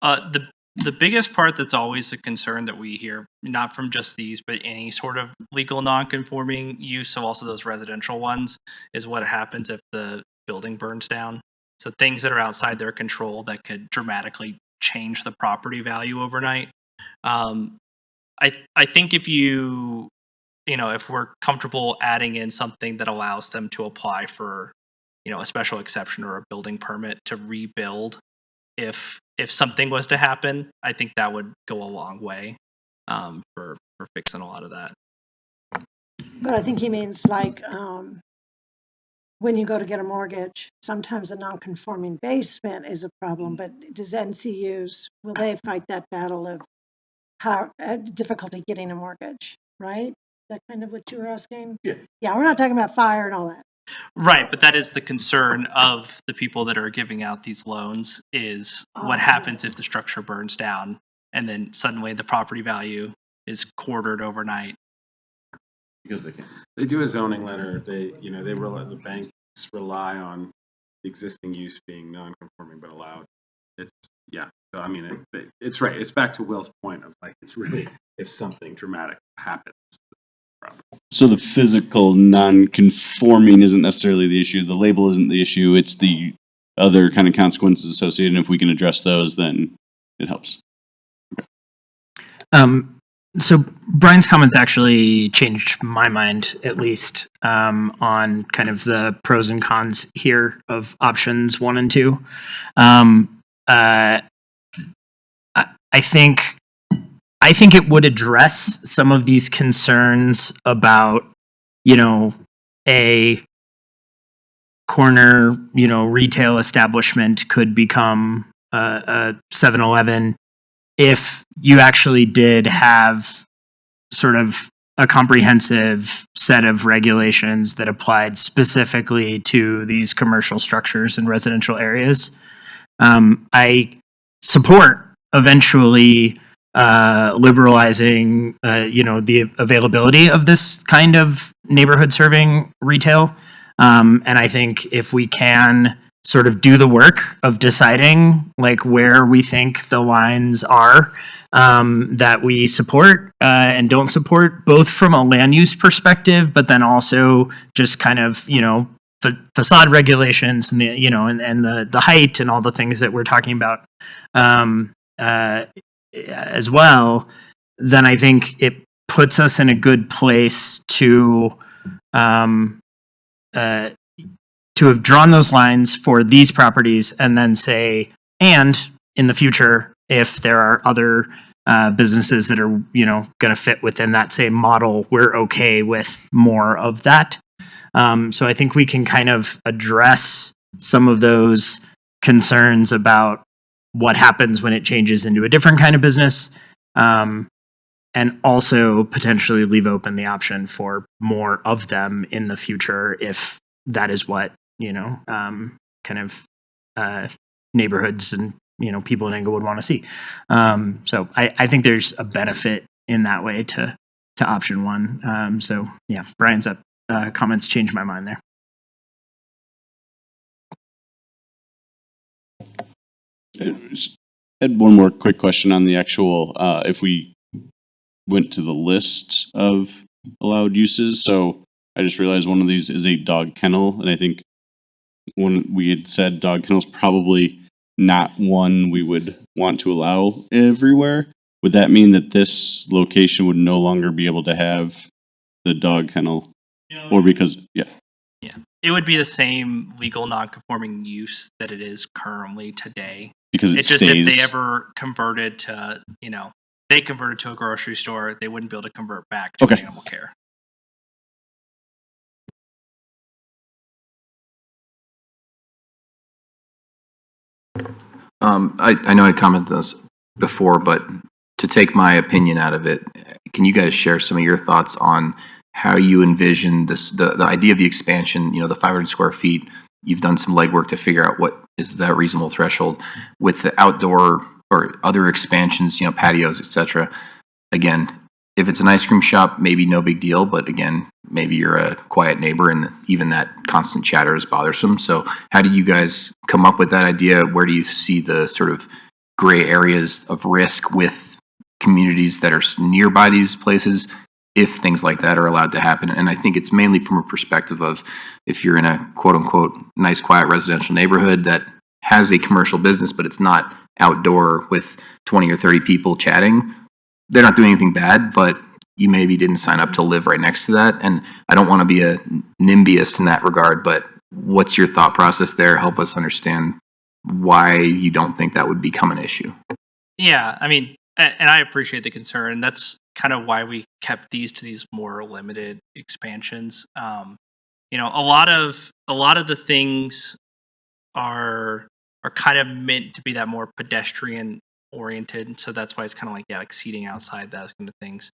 The biggest part that's always a concern that we hear, not from just these, but any sort of legal non-conforming use, so also those residential ones, is what happens if the building burns down. So things that are outside their control that could dramatically change the property value overnight. I think if if we're comfortable adding in something that allows them to apply for, a special exception or a building permit to rebuild, if something was to happen, I think that would go a long way for fixing a lot of that. But I think he means like when you go to get a mortgage, sometimes a non-conforming basement is a problem, but does NCUs, will they fight that battle of how difficulty getting a mortgage, right? Is that kind of what you were asking? Yeah. Yeah, we're not talking about fire and all that. Right, but that is the concern of the people that are giving out these loans is what happens if the structure burns down and then suddenly the property value is quartered overnight. Because they do a zoning letter. The banks rely on the existing use being non-conforming but allowed. So I mean, it's right. It's back to Will's point of like, it's really if something dramatic happens. So the physical non-conforming isn't necessarily the issue. The label isn't the issue. It's the other kind of consequences associated. And if we can address those, then it helps. So Brian's comments actually changed my mind, at least, on kind of the pros and cons here of options 1 and 2. I think it would address some of these concerns about, a corner, retail establishment could become a 7-Eleven if you actually did have sort of a comprehensive set of regulations that applied specifically to these commercial structures in residential areas. I support eventually liberalizing, the availability of this kind of neighborhood serving retail. And I think if we can sort of do the work of deciding like where we think the lines are that we support and don't support, both from a land use perspective, but then also just kind of, facade regulations and the height and all the things that we're talking about as well, then I think it puts us in a good place to have drawn those lines for these properties and then say, and in the future, if there are other businesses that are, going to fit within that same model, we're okay with more of that. So I think we can kind of address some of those concerns about what happens when it changes into a different kind of business. and also potentially leave open the option for more of them in the future if that is what, kind of neighborhoods and, people in Englewood want to see. So I think there's a benefit in that way to option one. So yeah, Brian's comments changed my mind there. I had one more quick question on the actual, if we went to the list of allowed uses. So I just realized one of these is a dog kennel, and I think when we had said dog kennel's probably not one we would want to allow everywhere. Would that mean that this location would no longer be able to have the dog kennel? Or because, yeah. Yeah, it would be the same legal non-conforming use that it is currently today. Because it It's just stays. if they ever converted to, they converted to a grocery store, they wouldn't be able to convert back to Okay. animal care. I know I commented this before, but to take my opinion out of it, can you guys share some of your thoughts on how you envision this, the idea of the expansion, the 500 square feet? You've done some legwork to figure out what is that reasonable threshold with the outdoor or other expansions, patios, etc. Again, if it's an ice cream shop, maybe no big deal, but again, maybe you're a quiet neighbor and even that constant chatter is bothersome. So how do you guys come up with that idea? Where do you see the sort of gray areas of risk with communities that are nearby these places if things like that are allowed to happen? And I think it's mainly from a perspective of if you're in a quote unquote nice, quiet residential neighborhood that has a commercial business, but it's not outdoor with 20 or 30 people chatting, they're not doing anything bad, but you maybe didn't sign up to live right next to that. And I don't want to be a NIMBYist in that regard, but what's your thought process there? Help us understand why you don't think that would become an issue. Yeah, I mean, and I appreciate the concern. That's kind of why we kept these to these more limited expansions. A lot of the things are kind of meant to be that more pedestrian oriented, so that's why it's kind of like seating outside, that kind of things.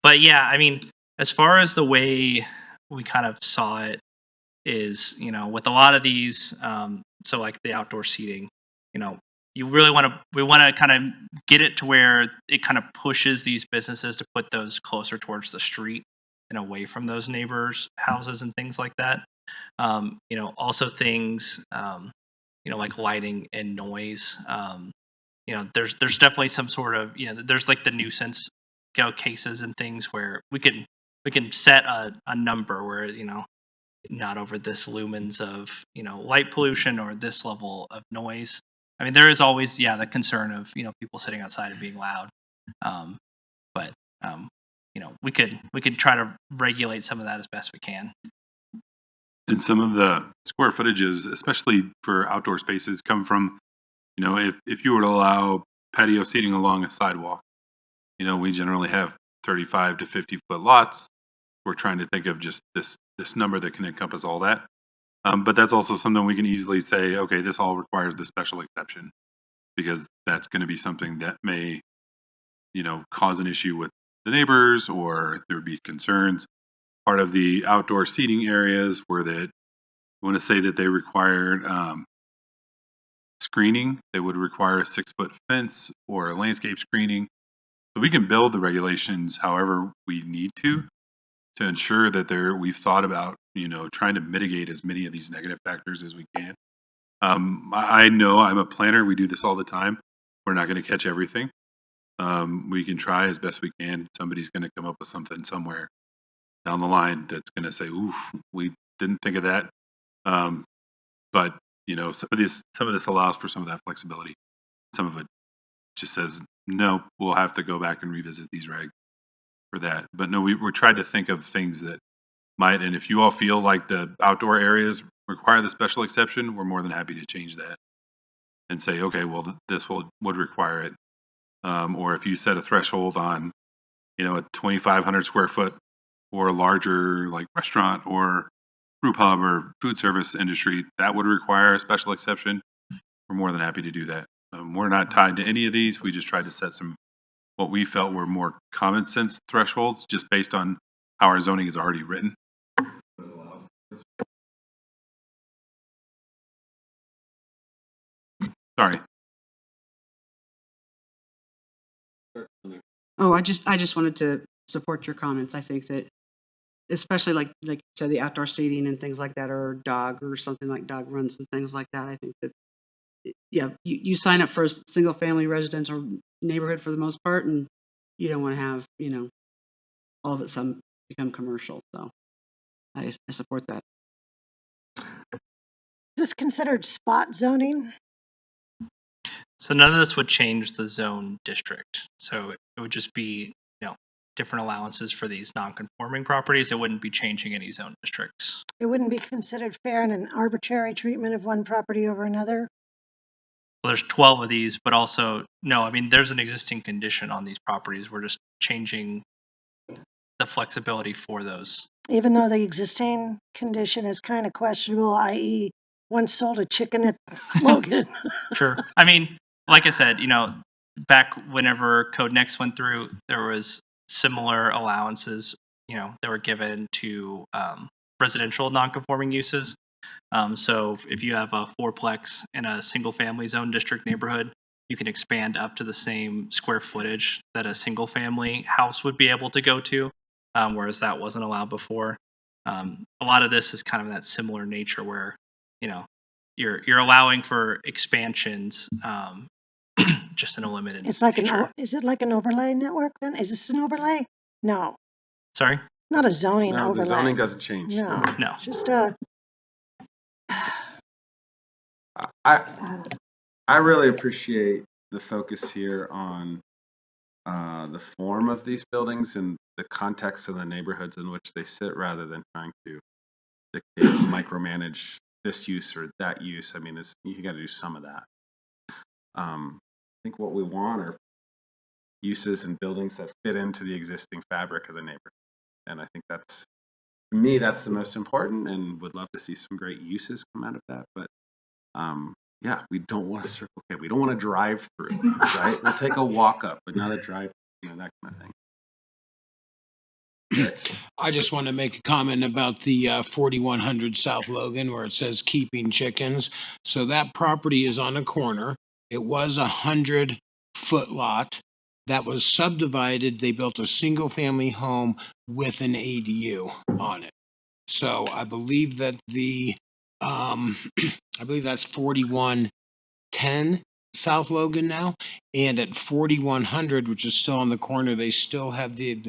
But yeah, I mean, as far as the way we kind of saw it is, with a lot of these, so like the outdoor seating, we want to kind of get it to where it kind of pushes these businesses to put those closer towards the street and away from those neighbors' houses and things like that. Also things, like lighting and noise. There's definitely some sort of, there's like the nuisance cases and things where we can set a number where, not over this lumens of, light pollution or this level of noise. I mean, there is always, the concern of, people sitting outside and being loud. But we could try to regulate some of that as best we can. And some of the square footages, especially for outdoor spaces, come from, if you were to allow patio seating along a sidewalk, we generally have 35 to 50 foot lots. We're trying to think of just this number that can encompass all that. But that's also something we can easily say, okay, this all requires the special exception, because that's going to be something that may, cause an issue with the neighbors, or there would be concerns. Part of the outdoor seating areas where that, I want to say that they required screening. They would require a 6-foot fence or a landscape screening. So we can build the regulations however we need to ensure that we've thought about, trying to mitigate as many of these negative factors as we can. I know I'm a planner. We do this all the time. We're not going to catch everything. We can try as best we can. Somebody's going to come up with something somewhere down the line that's going to say, oof, we didn't think of that. But, some of this allows for some of that flexibility. Some of it just says, no, we'll have to go back and revisit these regs for that. But no, we're trying to think of things that might, and if you all feel like the outdoor areas require the special exception, we're more than happy to change that and say, okay, well, this would require it. Or if you set a threshold on, a 2,500 square foot or a larger like restaurant or brew pub or food service industry, that would require a special exception. We're more than happy to do that. We're not tied to any of these. We just tried to set some what we felt were more common sense thresholds, just based on how our zoning is already written. Sorry. Oh, I just wanted to support your comments. I think that, especially like you said, the outdoor seating and things like that, or dog or something like dog runs and things like that. I think that, yeah, you sign up for a single family residential neighborhood for the most part, and you don't want to have, all of it become commercial. So I support that. Is this considered spot zoning? So none of this would change the zone district. So it would just be, different allowances for these non-conforming properties. It wouldn't be changing any zone districts. It wouldn't be considered fair and an arbitrary treatment of one property over another? Well, there's 12 of these, but also, no, I mean, there's an existing condition on these properties. We're just changing the flexibility for those. Even though the existing condition is kind of questionable, i.e. one sold a chicken at Logan. Sure. I mean, like I said, back whenever Code Next went through, there was similar allowances, that were given to residential non-conforming uses. So if you have a fourplex in a single-family zone district neighborhood, you can expand up to the same square footage that a single-family house would be able to go to, whereas that wasn't allowed before. A lot of this is kind of that similar nature where, you're allowing for expansions, just in a limited It's like nature. is it like an overlay network then? Is this an overlay? No, Sorry? not a zoning No, overlay. the zoning doesn't change. No, No. just I really appreciate the focus here on the form of these buildings and the context of the neighborhoods in which they sit, rather than trying to dictate, micromanage this use or that use. I mean, you got to do some of that. I think what we want are uses and buildings that fit into the existing fabric of the neighborhood, and I think that's, to me, that's the most important, and would love to see some great uses come out of that. But yeah, we don't want to circumvent. We don't want to drive through, right? We'll take a walk up, but not a drive, that kind of thing. I just want to make a comment about the 4100 South Logan where it says keeping chickens. So that property is on a corner. It was 100-foot lot that was subdivided. They built a single family home with an ADU on it. So I believe that I believe that's 4110 South Logan now, and at 4100, which is still on the corner, they still have the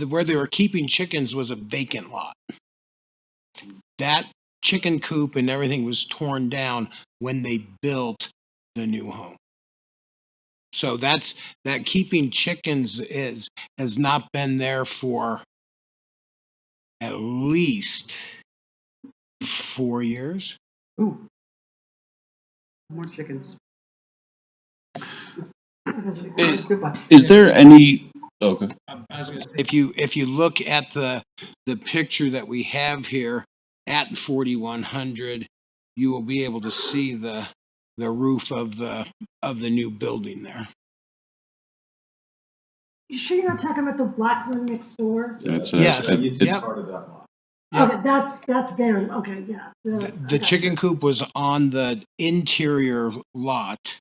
where they were keeping chickens was a vacant lot. That chicken coop and everything was torn down when they built the new home. So that keeping chickens has not been there for at least 4 years. Ooh. More chickens. Is there any? Okay. If you look at the picture that we have here at 4100, you will be able to see the roof of the new building there. You sure you're not talking about the black one next door? Yes. It's, Part of that lot. Yep. Okay, that's there. Okay, yeah. The chicken coop was on the interior lot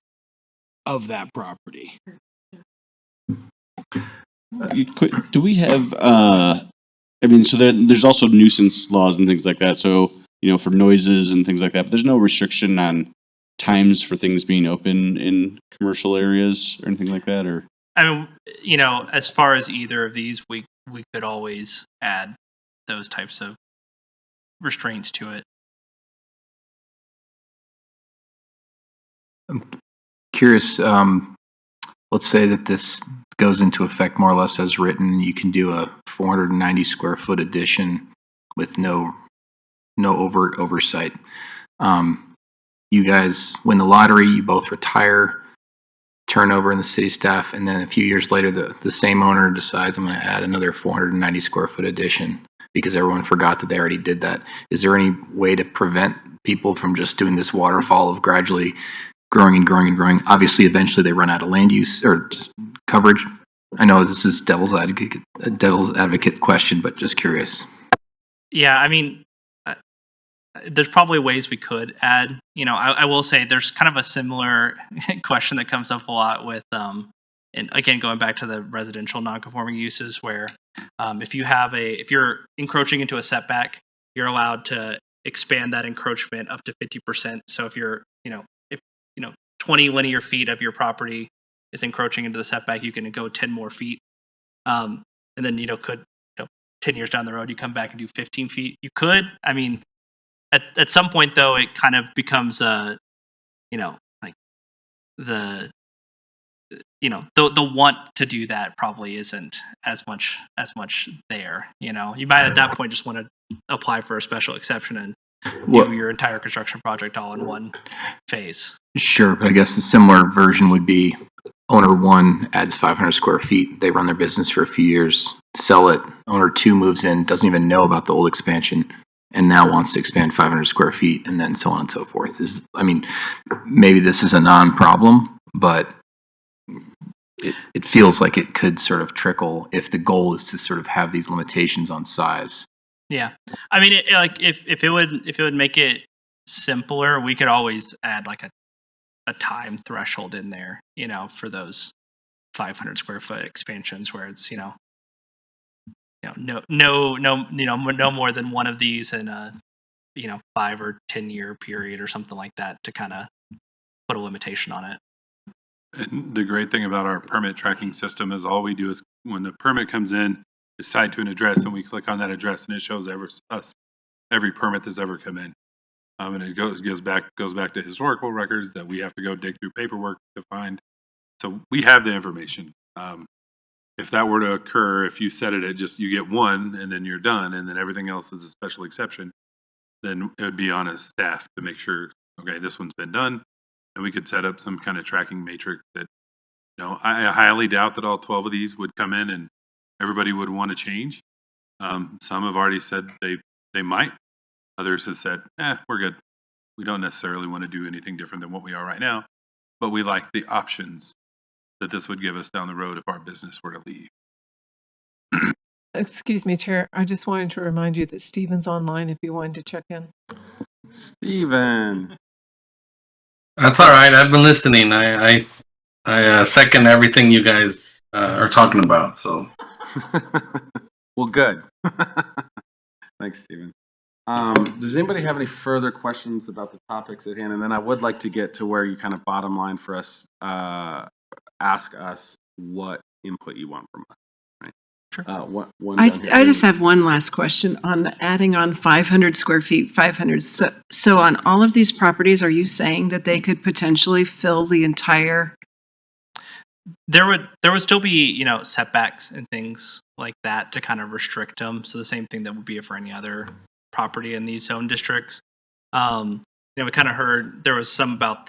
of that property. do we have? I mean, so there's also nuisance laws and things like that. So for noises and things like that. But there's no restriction on times for things being open in commercial areas or anything like that, or. I mean, as far as either of these, we could always add those types of restraints to it. I'm curious, let's say that this goes into effect more or less as written. You can do a 490 square foot addition with no overt oversight. You guys win the lottery, you both retire, turnover in the city staff, and then a few years later the same owner decides, I'm going to add another 490 square foot addition because everyone forgot that they already did that. Is there any way to prevent people from just doing this waterfall of gradually growing and growing and growing? Obviously, eventually they run out of land use or just coverage, I know this is a devil's advocate question, but just curious. Yeah, I mean, there's probably ways we could add. You know, I will say there's kind of a similar question that comes up a lot with, and again, going back to the residential non-conforming uses, where if you're encroaching into a setback, you're allowed to expand that encroachment up to 50%. So if you're, if 20 linear feet of your property is encroaching into the setback, you can go 10 more feet, and then 10 years down the road, you come back and do 15 feet. You could, I mean, at some point though, it kind of becomes like the want to do that probably isn't as much there. You might at that point just want to apply for a special exception and Well, do your entire construction project all in one phase. sure, but I guess the similar version would be owner one adds 500 square feet. They run their business for a few years, sell it. Owner two moves in, doesn't even know about the old expansion, and now wants to expand 500 square feet, and then so on and so forth. Maybe this is a non-problem, but it feels like it could sort of trickle if the goal is to sort of have these limitations on size. Yeah, I mean, if it would make it simpler, we could always add like a time threshold in there, for those 500 square foot expansions where it's no more than one of these in a 5 or 10 year period or something like that to kind of put a limitation on it. And the great thing about our permit tracking system is all we do is when the permit comes in, it's tied to an address, and we click on that address, and it shows every permit that's ever come in. And it goes back to historical records that we have to go dig through paperwork to find. So we have the information. If that were to occur, if you set it at just you get one and then you're done, and then everything else is a special exception, then it would be on a staff to make sure, okay, this one's been done, and we could set up some kind of tracking matrix that, I highly doubt that all 12 of these would come in and everybody would want to change. Some have already said they might. Others have said, we're good. We don't necessarily want to do anything different than what we are right now, but we like the options that this would give us down the road if our business were to leave. Excuse me, Chair. I just wanted to remind you that Stephen's online if you wanted to check in. Steven. That's all right. I've been listening. I second everything you guys are talking about. So, Well, good. Thanks, Stephen. Does anybody have any further questions about the topics at hand? And then I would like to get to where you kind of bottom line for us, ask us what input you want from us. Right? Sure. I just have one last question on the adding on 500 square feet, 500. So on all of these properties, are you saying that they could potentially fill the entire? There would still be, setbacks and things like that to kind of restrict them. So the same thing that would be for any other property in these zone districts. We kind of heard there was some about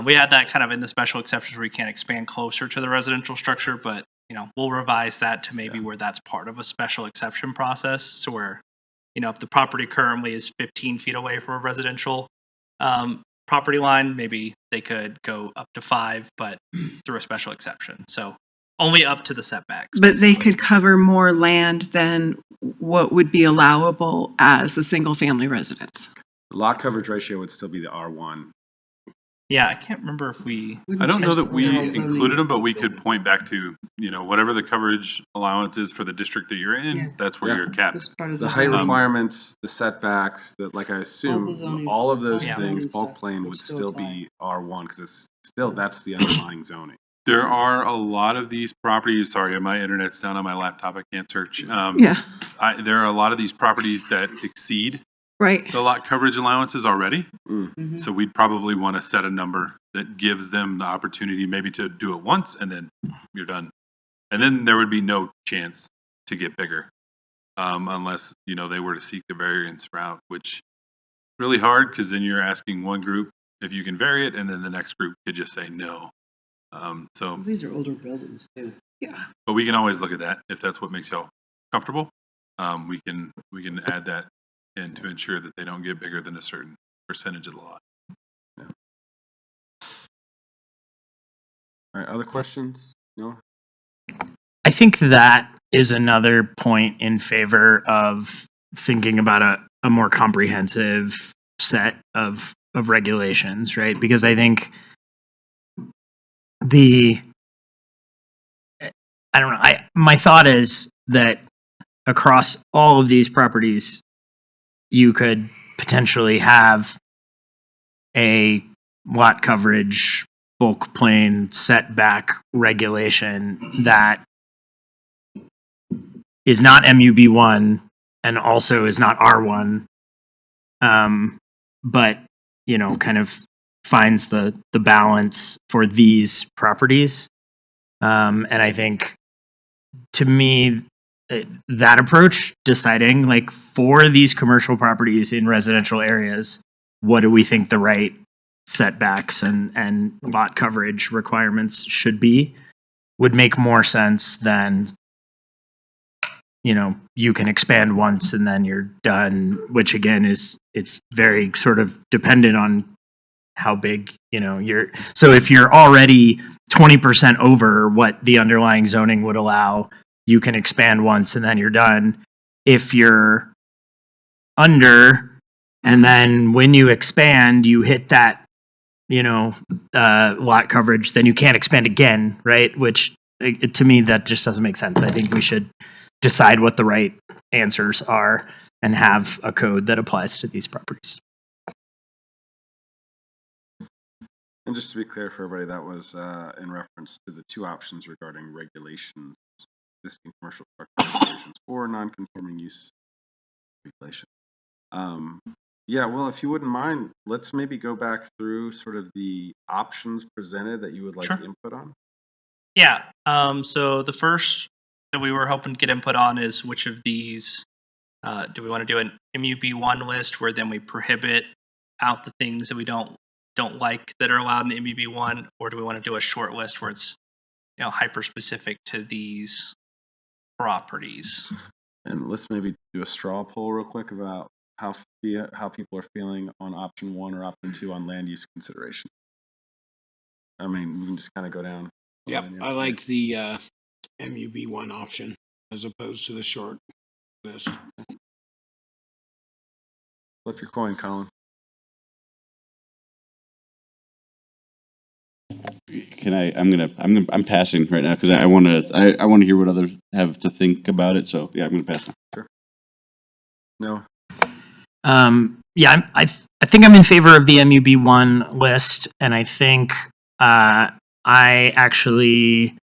we had that kind of in the special exceptions where you can't expand closer to the residential structure, but we'll revise that to maybe where that's part of a special exception process. So where, if the property currently is 15 feet away from a residential property line, maybe they could go up to 5, but through a special exception. So only up to the setbacks. But they could cover more land than what would be allowable as a single family residence. The lot coverage ratio would still be the R1. Yeah, I can't remember if we. I don't know that we included them, but we could point back to, whatever the coverage allowance is for the district that you're in, Yeah. that's where you're capped. The height requirements, the setbacks, that like I assume, all of those Yeah. things, bulk plane would still be R1 because it's still, that's the underlying zoning. There are a lot of these properties, sorry, my internet's down on my laptop, I can't search. Yeah, There are a lot of these properties that exceed right. the lot coverage allowances already. Mhm. So we'd probably want to set a number that gives them the opportunity maybe to do it once and then you're done. And then there would be no chance to get bigger unless, they were to seek the variance route, which is really hard because then you're asking one group if you can vary it and then the next group could just say no. These are older buildings too. Yeah. But we can always look at that if that's what makes y'all comfortable. We can add that in to ensure that they don't get bigger than a certain percentage of the lot. All right, other questions? No? I think that is another point in favor of thinking about a more comprehensive set of regulations, right? Because I think I don't know. My thought is that across all of these properties, you could potentially have a lot coverage, bulk plane setback regulation that is not MUB1 and also is not R1, but kind of finds the balance for these properties. And I think, to me, that approach, deciding like for these commercial properties in residential areas, what do we think the right setbacks and lot coverage requirements should be, would make more sense than you can expand once and then you're done, which again it's very sort of dependent on how big so if you're already 20% over what the underlying zoning would allow, you can expand once and then you're done. If you're under, and then when you expand you hit that lot coverage, then you can't expand again, right? Which to me that just doesn't make sense. I think we should decide what the right answers are and have a code that applies to these properties. And just to be clear for everybody, that was in reference to the two options regarding regulations, existing commercial structure regulations or non-conforming use regulation. Yeah, well, if you wouldn't mind, let's maybe go back through sort of the options presented that you would like Sure. input on. Yeah. So the first that we were hoping to get input on is which of these do we want to do an MUB1 list where then we prohibit out the things that we don't like that are allowed in the MUB1, or do we want to do a short list where it's hyper specific to these properties? And let's maybe do a straw poll real quick about how people are feeling on option 1 or option 2 on land use consideration. I mean, we can just kind of go down. Yep, I like the MUB1 option as opposed to the short list. Flip your coin, Colin. I'm passing right now because I want to hear what others have to think about it. So yeah, I'm going to pass now. Sure. No. Yeah, I think I'm in favor of the MUB1 list, and I think I actually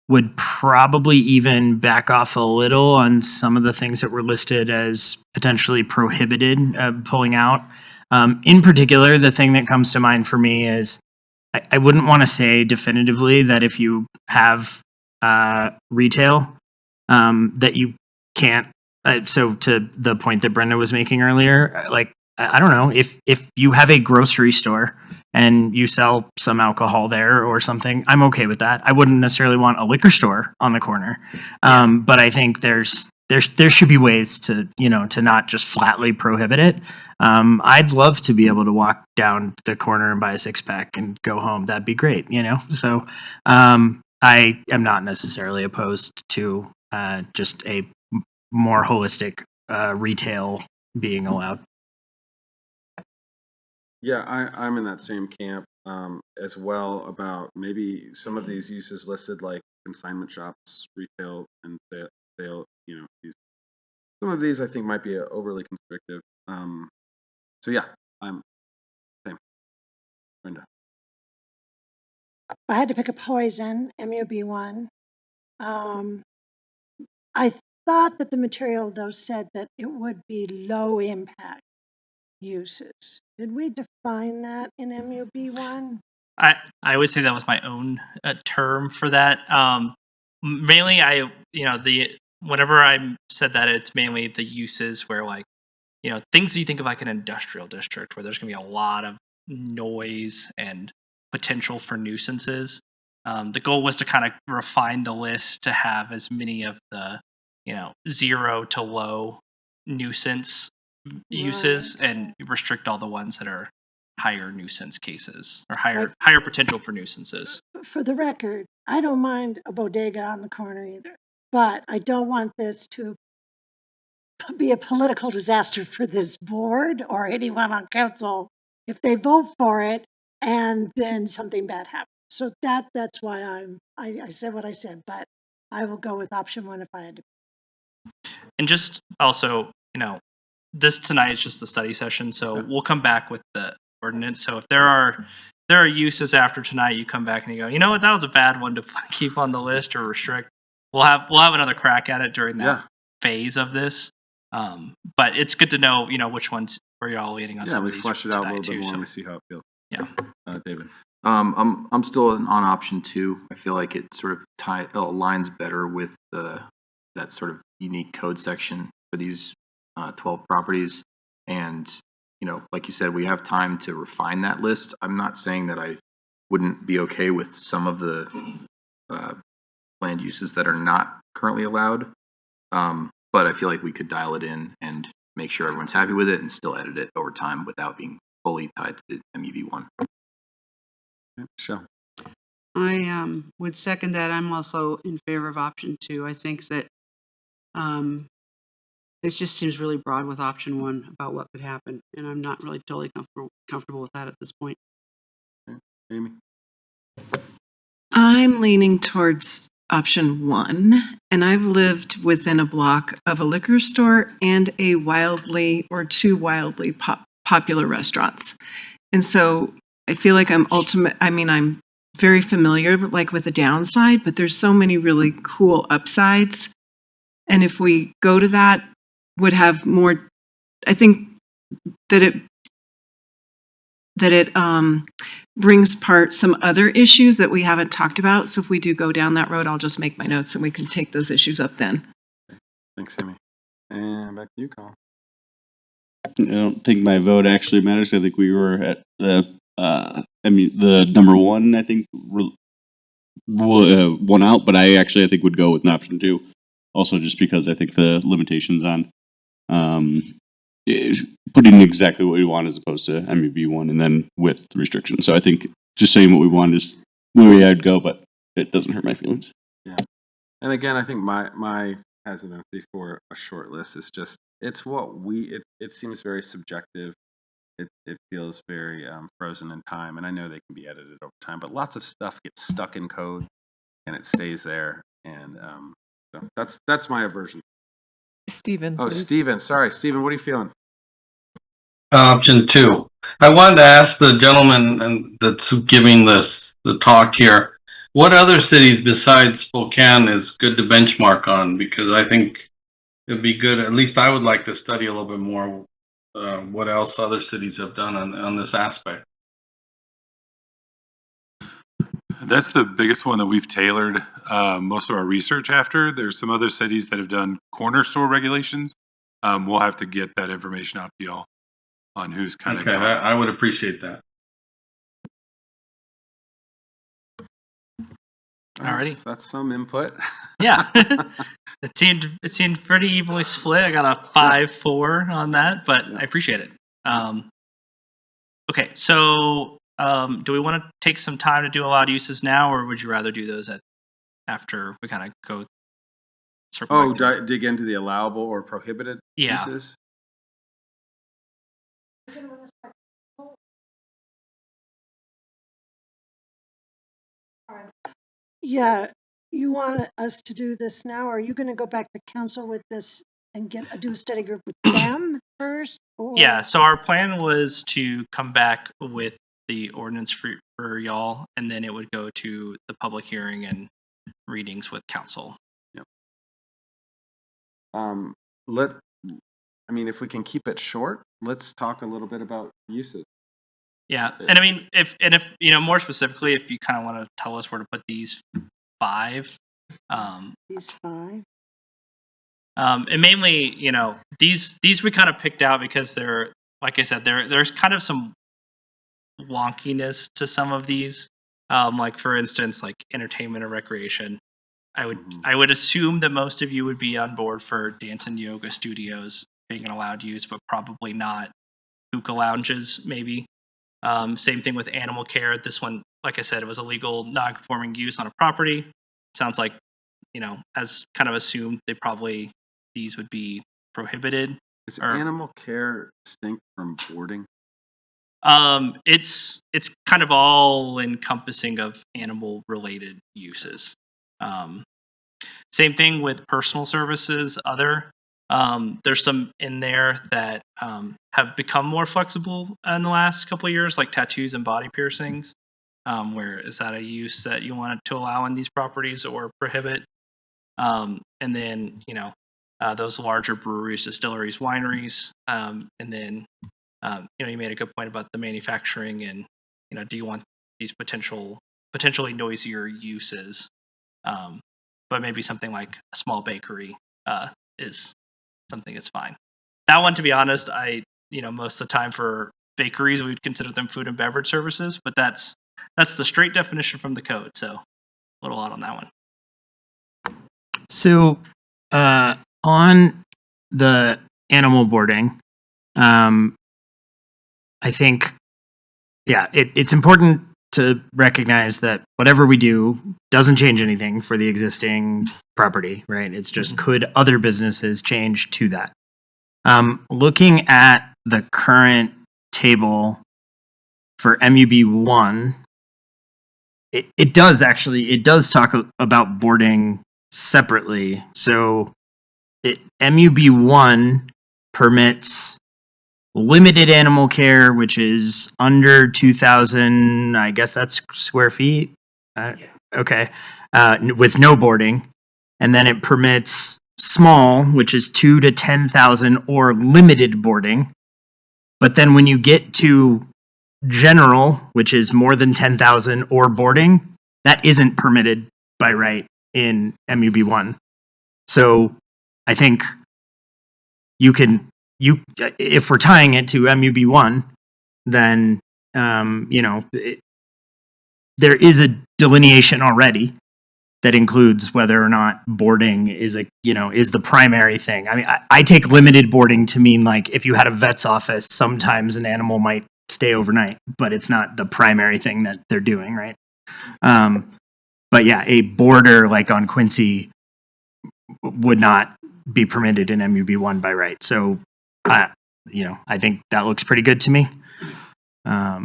would probably even back off a little on some of the things that were listed as potentially prohibited pulling out. In particular, the thing that comes to mind for me is I wouldn't want to say definitively that if you have retail that you can't. So to the point that Brenda was making earlier, like I don't know, if you have a grocery store and you sell some alcohol there or something, I'm okay with that. I wouldn't necessarily want a liquor store on the corner, but I think there should be ways to to not just flatly prohibit it. I'd love to be able to walk down the corner and buy a 6-pack and go home. That'd be great, So I am not necessarily opposed to just a more holistic retail being allowed. Yeah, I'm in that same camp as well about maybe some of these uses listed like consignment shops, retail, and sale. Some of these I think might be overly constrictive. So yeah, I'm same. Brenda. If I had to pick a poison, MUB1. I thought that the material though said that it would be low impact uses. Did we define that in MUB1? I would say that was my own term for that. Mainly, whenever I said that, it's mainly the uses where things you think of like an industrial district where there's going to be a lot of noise and potential for nuisances. The goal was to kind of refine the list to have as many of the 0 to low nuisance uses and restrict all the ones that are higher nuisance cases or higher potential for nuisances. For the record, I don't mind a bodega on the corner either, but I don't want this to be a political disaster for this board or anyone on council if they vote for it and then something bad happens. So that's why I said what I said, but I will go with option one if I had to. And just also, this tonight is just a study session, so we'll come back with the ordinance. So if there are uses after tonight, you come back and you go, you know what, that was a bad one to keep on the list or restrict. We'll have another crack at it during that phase of this. But it's good to know, which ones where you're all leaning on. Yeah, some we of these flesh it out a tonight, little bit too, more so- and we see how it feels. Yeah. David. I'm still on option 2. I feel like it sort of aligns better with that sort of unique code section for these 12 properties. And, like you said, we have time to refine that list. I'm not saying that I wouldn't be okay with some of the land uses that are not currently allowed. But I feel like we could dial it in and make sure everyone's happy with it and still edit it over time without being fully tied to the MEV1. Michelle. I would second that. I'm also in favor of option 2. I think that it just seems really broad with option 1 about what could happen, and I'm not really totally comfortable with that at this point. Amy. I'm leaning towards option 1, and I've lived within a block of a liquor store and a two wildly popular restaurants. And so I feel like I'm very familiar with the downside, but there's so many really cool upsides. And if we go to that, would have more, I think that it brings some other issues that we haven't talked about. So if we do go down that road, I'll just make my notes and we can take those issues up then. Thanks, Amy. And back to you, Colin. I don't think my vote actually matters. I think we were at the number 1. I think one out, but I think would go with an option 2. Also, just because I think the limitations on putting exactly what we want as opposed to MEB1 and then with the restrictions. So I think just saying what we want is where I'd go, but it doesn't hurt my feelings. Yeah. And again, I think my hesitancy for a short list is just, it's what it seems very subjective. It feels very frozen in time. And I know they can be edited over time, but lots of stuff gets stuck in code and it stays there. And so that's my aversion. Stephen. Oh, please. Stephen. Sorry, Stephen, what are you feeling? Option 2. I wanted to ask the gentleman that's giving the talk here, what other cities besides Spokane is good to benchmark on? Because I think it'd be good, at least I would like to study a little bit more what else other cities have done on this aspect. That's the biggest one that we've tailored most of our research after. There's some other cities that have done corner store regulations. We'll have to get that information out to y'all on who's kind of. Okay, I would appreciate that. Alrighty. So that's some input. Yeah. It seemed pretty evenly split. I got a 5-4 on that, but I appreciate it. Okay, so do we want to take some time to do allowed uses now, or would you rather do those after we kind of go? Dig into the allowable or prohibited uses? Yeah, you want us to do this now? Or are you going to go back to council with this and do a study group with them first? Or? Yeah, so our plan was to come back with the ordinance for y'all, and then it would go to the public hearing and readings with council. Yep. If we can keep it short, let's talk a little bit about uses. Yeah, and if more specifically, if you kind of want to tell us where to put these 5. These 5. And mainly, these we kind of picked out because they're, like I said, there's kind of some wonkiness to some of these. Like for instance, like entertainment or recreation. I would assume that most of you would be on board for dance and yoga studios being an allowed use, but probably not hookah lounges, maybe. Same thing with animal care. This one like I said, it was a legal non-conforming use on a property. Sounds like, as kind of assumed, these would be prohibited. Is Or- animal care distinct from boarding? It's kind of all encompassing of animal related uses. Same thing with personal services. There's some in there that have become more flexible in the last couple of years, like tattoos and body piercings. Where is that a use that you want to allow in these properties or prohibit? And then those larger breweries, distilleries, wineries, and then you made a good point about the manufacturing and do you want these potentially noisier uses? But maybe something like a small bakery is something that's fine. That one, to be honest, most of the time for bakeries we'd consider them food and beverage services, but that's the straight definition from the code, so a little odd on that one. So, on the animal boarding, I think, it's important to recognize that whatever we do doesn't change anything for the existing property, right? It's just could other businesses change to that? Looking at the current table for MUB1, it does talk about boarding separately. So MUB1 permits limited animal care, which is under 2,000, I guess that's square feet. Okay. With no boarding. And then it permits small, which is 2 to 10,000 or limited boarding. But then when you get to general, which is more than 10,000 or boarding, that isn't permitted by right in MUB1. So I think if we're tying it to MUB1, then there is a delineation already that includes whether or not boarding is the primary thing. I mean, I take limited boarding to mean like if you had a vet's office, sometimes an animal might stay overnight, but it's not the primary thing that they're doing, right? But yeah, a boarder like on Quincy would not be permitted in MUB1 by right. So, I think that looks pretty good to me. I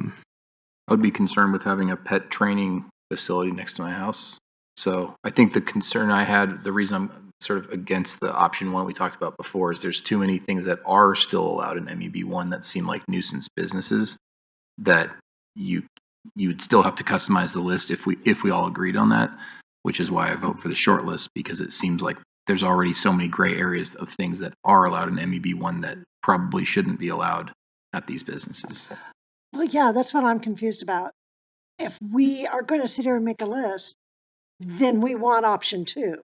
would be concerned with having a pet training facility next to my house. So I think the concern I had, the reason I'm sort of against the option one we talked about before, is there's too many things that are still allowed in MUB1 that seem like nuisance businesses that you would still have to customize the list if we all agreed on that, which is why I vote for the short list, because it seems like there's already so many gray areas of things that are allowed in MUB1 that probably shouldn't be allowed at these businesses. Well, yeah, that's what I'm confused about. If we are going to sit here and make a list, then we want option 2.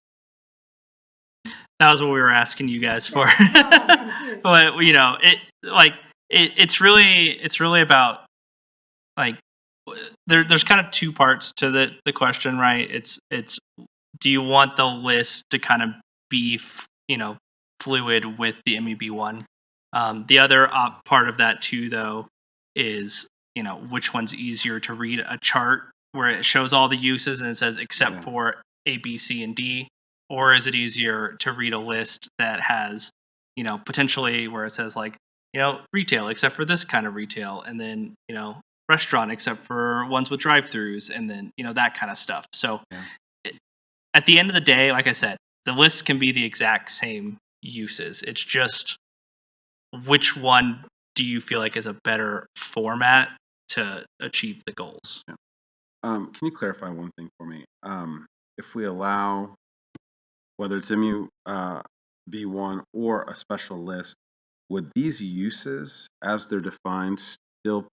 That was what we were asking you guys for. But it's really about like there's kind of two parts to the question, right? It's do you want the list to kind of be fluid with the MUB1? The other part of that too, though, is which one's easier to read a chart where it shows all the uses and it says except for A, B, C, and D, or is it easier to read a list that has potentially where it says like retail except for this kind of retail, and then restaurant except for ones with drive-throughs, and then that kind of stuff. So at the end of the day, like I said, the list can be the exact same uses. It's just which one do you feel like is a better format to achieve the goals? Can you clarify one thing for me? If we allow, whether it's MUB1 or a special list, would these uses, as they're defined, still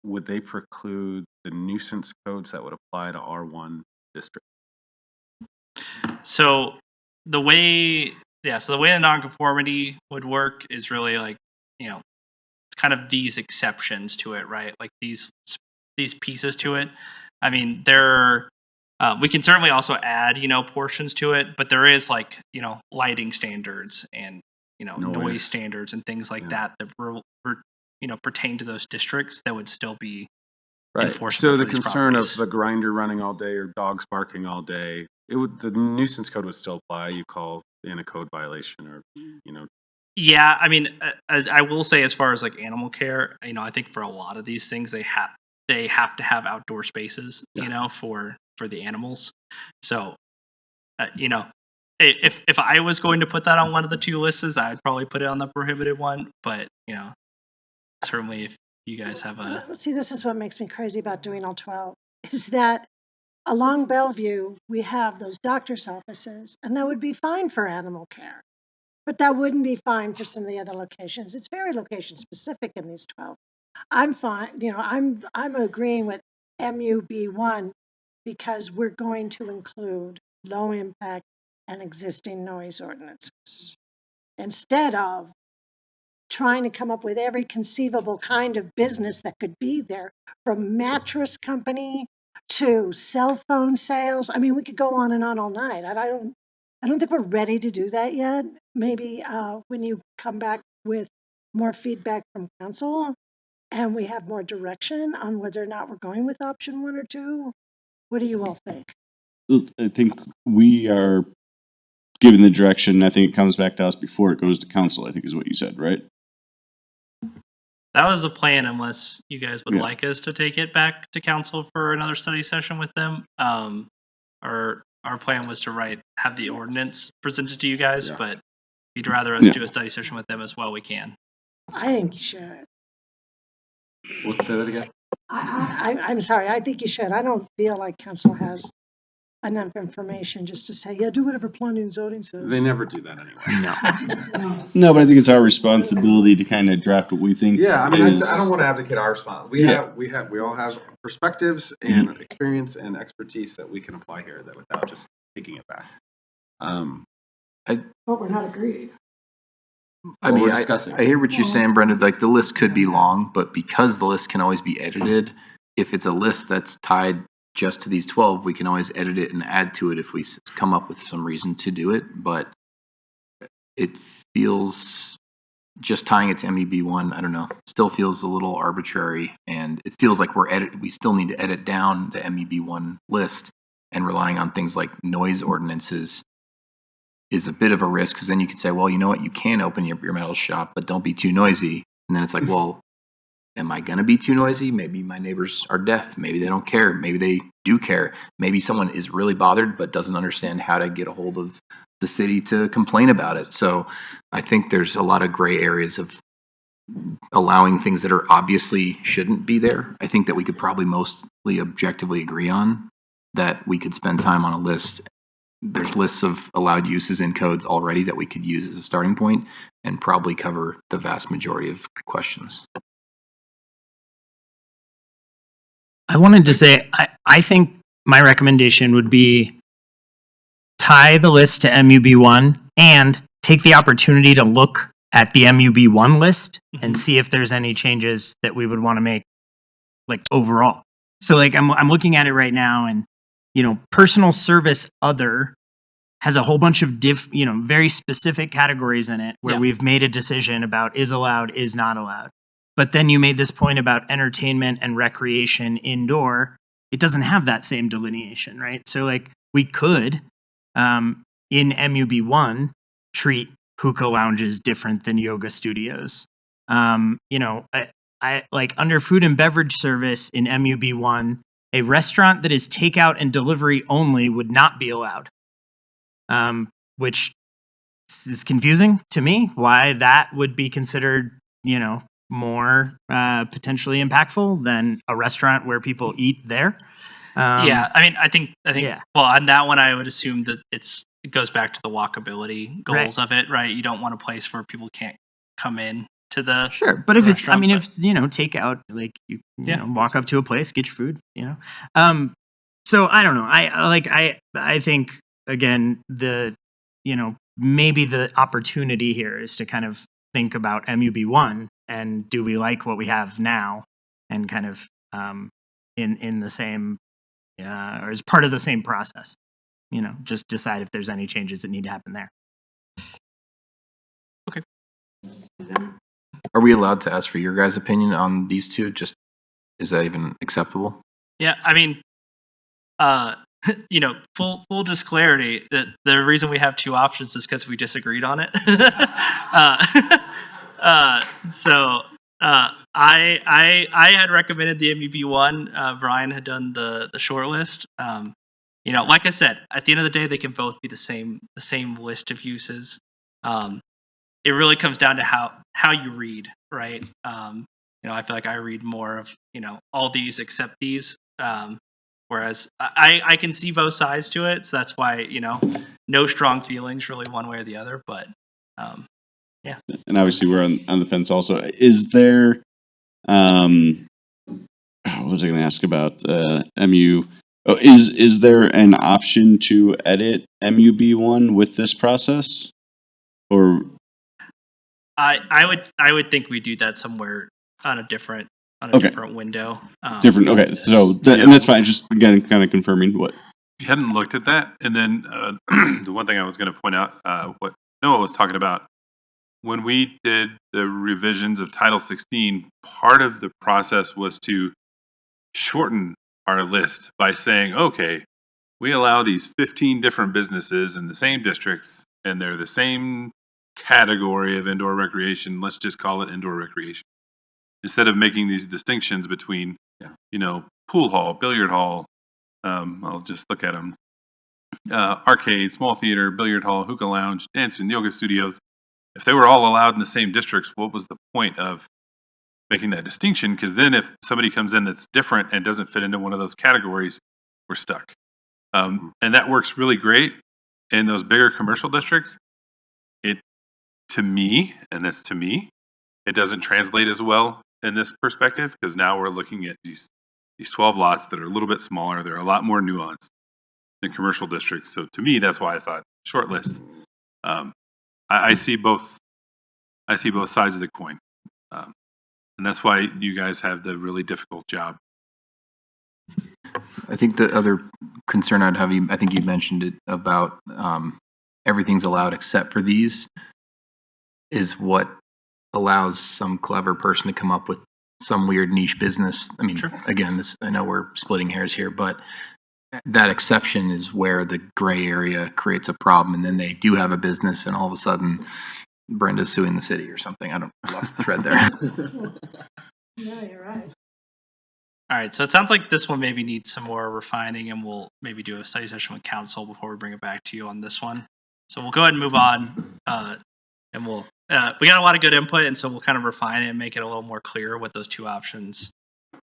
would they preclude the nuisance codes that would apply to R1 district? So the way the nonconformity would work is really like it's kind of these exceptions to it, right? Like these pieces to it. I mean, we can certainly also add portions to it, but there is like lighting standards and noise standards and things like that pertain to those districts that would still be Right. enforcement So for the these concern properties. of the grinder running all day or dogs barking all day, the nuisance code would still apply. You call in a code violation or, Yeah, I mean, as I will say, as far as like animal care, I think for a lot of these things, they have to have outdoor spaces, Yeah. for the animals. So, if I was going to put that on one of the two lists, I'd probably put it on the prohibited one. But certainly if you guys have a See, this is what makes me crazy about doing all 12, is that along Bellevue, we have those doctor's offices, and that would be fine for animal care. But that wouldn't be fine for some of the other locations. It's very location specific in these 12. I'm fine, I'm agreeing with MUB1 because we're going to include low impact and existing noise ordinances instead of trying to come up with every conceivable kind of business that could be there, from mattress company to cell phone sales. I mean, we could go on and on all night. I don't think we're ready to do that yet. Maybe when you come back with more feedback from council and we have more direction on whether or not we're going with option 1 or 2. What do you all think? I think we are given the direction. I think it comes back to us before it goes to council, I think is what you said, right? that was the plan, unless you guys would Yeah. like us to take it back to council for another study session with them. Our plan was to have the ordinance presented to you guys, Yeah. but if you'd rather us Yeah. do a study session with them as well, we can. I think you should. let's say that again. I'm sorry, I think you should. I don't feel like council has enough information just to say, yeah, do whatever planning and zoning says. They never do that anyway. No, but I think it's our responsibility to kind of draft what we think. Yeah, I mean, is- I don't want to advocate our response. We all have perspectives and experience and expertise that we can apply here that without just taking it back. But we're not agreed. I Well, mean, we're discussing. I hear what you're saying, Brenda. Like the list could be long, but because the list can always be edited, if it's a list that's tied just to these 12, we can always edit it and add to it if we come up with some reason to do it. But it feels just tying it to MEB1, I don't know, still feels a little arbitrary, and it feels like we still need to edit down the MEB1 list, and relying on things like noise ordinances is a bit of a risk, because then you could say, well, you know what, you can open your metal shop, but don't be too noisy. And then it's like, well, am I going to be too noisy? Maybe my neighbors are deaf. Maybe they don't care. Maybe they do care. Maybe someone is really bothered but doesn't understand how to get a hold of the city to complain about it. So I think there's a lot of gray areas of allowing things that are obviously shouldn't be there. I think that we could probably mostly objectively agree on that we could spend time on a list. There's lists of allowed uses in codes already that we could use as a starting point and probably cover the vast majority of questions. I wanted to say, I think my recommendation would be tie the list to MUB1 and take the opportunity to look at the MUB1 list and see if there's any changes that we would want to make, like overall. So like I'm looking at it right now, and personal service other has a whole bunch of very specific categories in it where Yeah. we've made a decision about is allowed, is not allowed. But then you made this point about entertainment and recreation indoor. It doesn't have that same delineation, right? So like we could, in MUB1, treat hookah lounges different than yoga studios. I like under food and beverage service in MUB1, a restaurant that is takeout and delivery only would not be allowed. Which is confusing to me, why that would be considered, more potentially impactful than a restaurant where people eat there. Yeah, I mean, I think. Yeah. Well, on that one, I would assume that it goes back to the walkability goals of it, right? You don't want a place where people can't come in to the. Sure, but if it's, I restaurant, mean, but- if takeout, like you Yeah. walk up to a place, get your food, So I don't know. I think again maybe the opportunity here is to kind of think about MUB1 and do we like what we have now, and kind of in the same or as part of the same process. Just decide if there's any changes that need to happen there. Are we allowed to ask for your guys' opinion on these two? Just Is that even acceptable? Yeah, I mean, full disclarity that the reason we have two options is because we disagreed on it. I had recommended the MEB one. Brian had done the short list. Like I said, at the end of the day, they can both be the same list of uses. It really comes down to how you read, right? I feel like I read more of all these except these. Whereas I can see both sides to it, so that's why no strong feelings really one way or the other. But yeah. And obviously we're on the fence also. Is there, what was I going to ask about MU? Oh, is there an option to edit MUB1 with this process? Or I would think we do that somewhere on a different different window. Different. Okay, so and that's fine. Just again, kind of confirming what. We hadn't looked at that, and then the one thing I was going to point out, what Noah was talking about, when we did the revisions of Title 16, part of the process was to shorten our list by saying, okay, we allow these 15 different businesses in the same districts, and they're the same category of indoor recreation. Let's just call it indoor recreation. Instead of making these distinctions between, pool hall, billiard hall, I'll just look at them, arcade, small theater, billiard hall, hookah lounge, dance and yoga studios. If they were all allowed in the same districts, what was the point of making that distinction? Because then if somebody comes in that's different and doesn't fit into one of those categories, we're stuck. And that works really great in those bigger commercial districts. To me, it doesn't translate as well in this perspective, because now we're looking at these 12 lots that are a little bit smaller. They're a lot more nuanced than commercial districts. So to me, that's why I thought short list. I see both sides of the coin, and that's why you guys have the really difficult job. I think the other concern I'd have, I think you mentioned it about everything's allowed except for these, is what allows some clever person to come up with some weird niche business. I mean, again, I know we're splitting hairs here, but that exception is where the gray area creates a problem, and then they do have a business, and all of a sudden, Brenda's suing the city or something. I lost the thread there. No, you're right. All right, so it sounds like this one maybe needs some more refining, and we'll maybe do a study session with council before we bring it back to you on this one. So we'll go ahead and move on, and we'll we got a lot of good input, and so we'll kind of refine it and make it a little more clear what those two options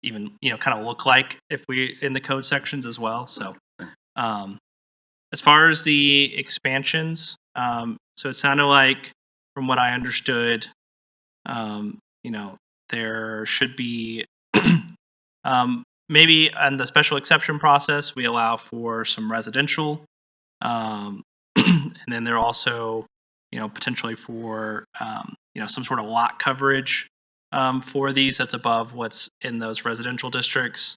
even kind of look like if we in the code sections as well. So as far as the expansions, so it sounded like from what I understood, there should be maybe in the special exception process we allow for some residential, and then there also potentially for some sort of lot coverage for these that's above what's in those residential districts.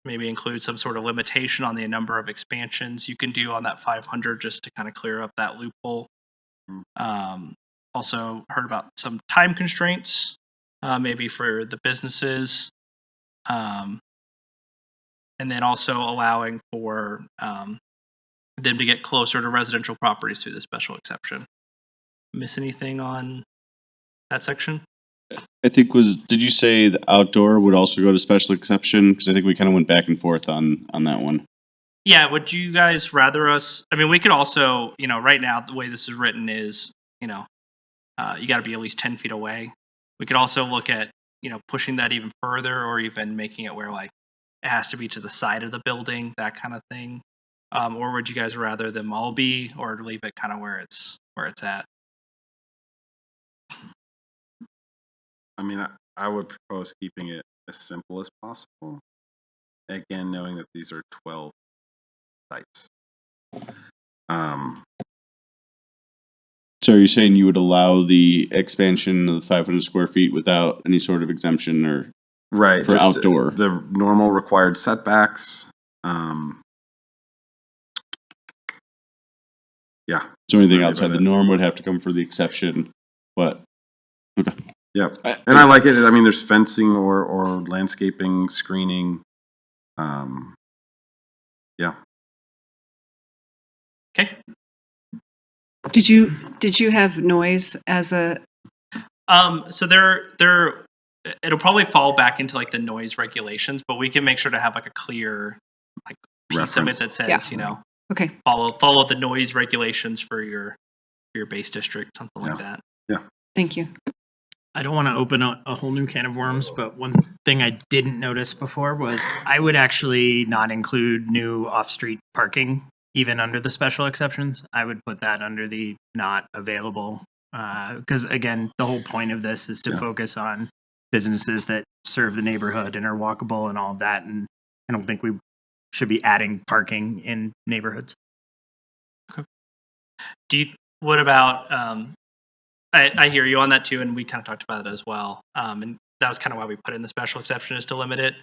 Maybe include some sort of limitation on the number of expansions you can do on that 500, just to kind of clear up that loophole. Also heard about some time constraints, maybe for the businesses, and then also allowing for them to get closer to residential properties through the special exception. Miss anything on that section? I think did you say the outdoor would also go to special exception? Because I think we kind of went back and forth on that one. Yeah, would you guys rather us, we could also, right now the way this is written is, you got to be at least 10 feet away. We could also look at, pushing that even further, or even making it where like it has to be to the side of the building, that kind of thing. Or would you guys rather them all be, or leave it kind of where it's at? I mean, I would propose keeping it as simple as possible. Again, knowing that these are 12 sites. So are you saying you would allow the expansion of the 500 square feet without any sort of exemption or right for just outdoor? The normal required setbacks. Yeah. So anything outside the norm would have to come for the exception, but okay. Yep. And I like it. I mean, there's fencing or landscaping, screening. Yeah. Okay. Did you have noise as a, So it'll probably fall back into like the noise regulations, but we can make sure to have like a clear like piece of it Reference. that says, Yeah. you know, okay, follow the noise regulations for your base district, something like Yeah. that. thank you. I don't want to open a whole new can of worms, but one thing I didn't notice before was I would actually not include new off-street parking even under the special exceptions. I would put that under the not available because again, the whole point of this is to Yeah. focus on businesses that serve the neighborhood and are walkable and all of that. And I don't think we should be adding parking in neighborhoods. What about I hear you on that too, and we kind of talked about it as well. And that was kind of why we put in the special exception, is to limit it.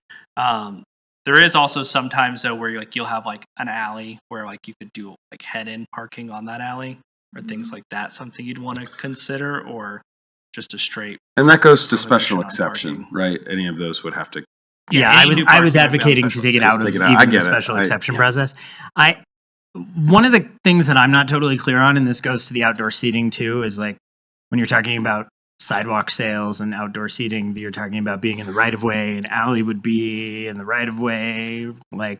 There is also sometimes though where you'll have like an alley where like you could do like head-in parking on that alley or things like that. Something you'd want to consider, or just a straight. And that goes to Prohibition special on exception, parking. right? Any of those would have to. Yeah, any I was new I parking was would be on advocating to special take it exception. out of Take it out. I even get the it. special I- exception yeah. process. One of the things that I'm not totally clear on, and this goes to the outdoor seating too, is like when you're talking about sidewalk sales and outdoor seating, you're talking about being in the right of way. An alley would be in the right of way, but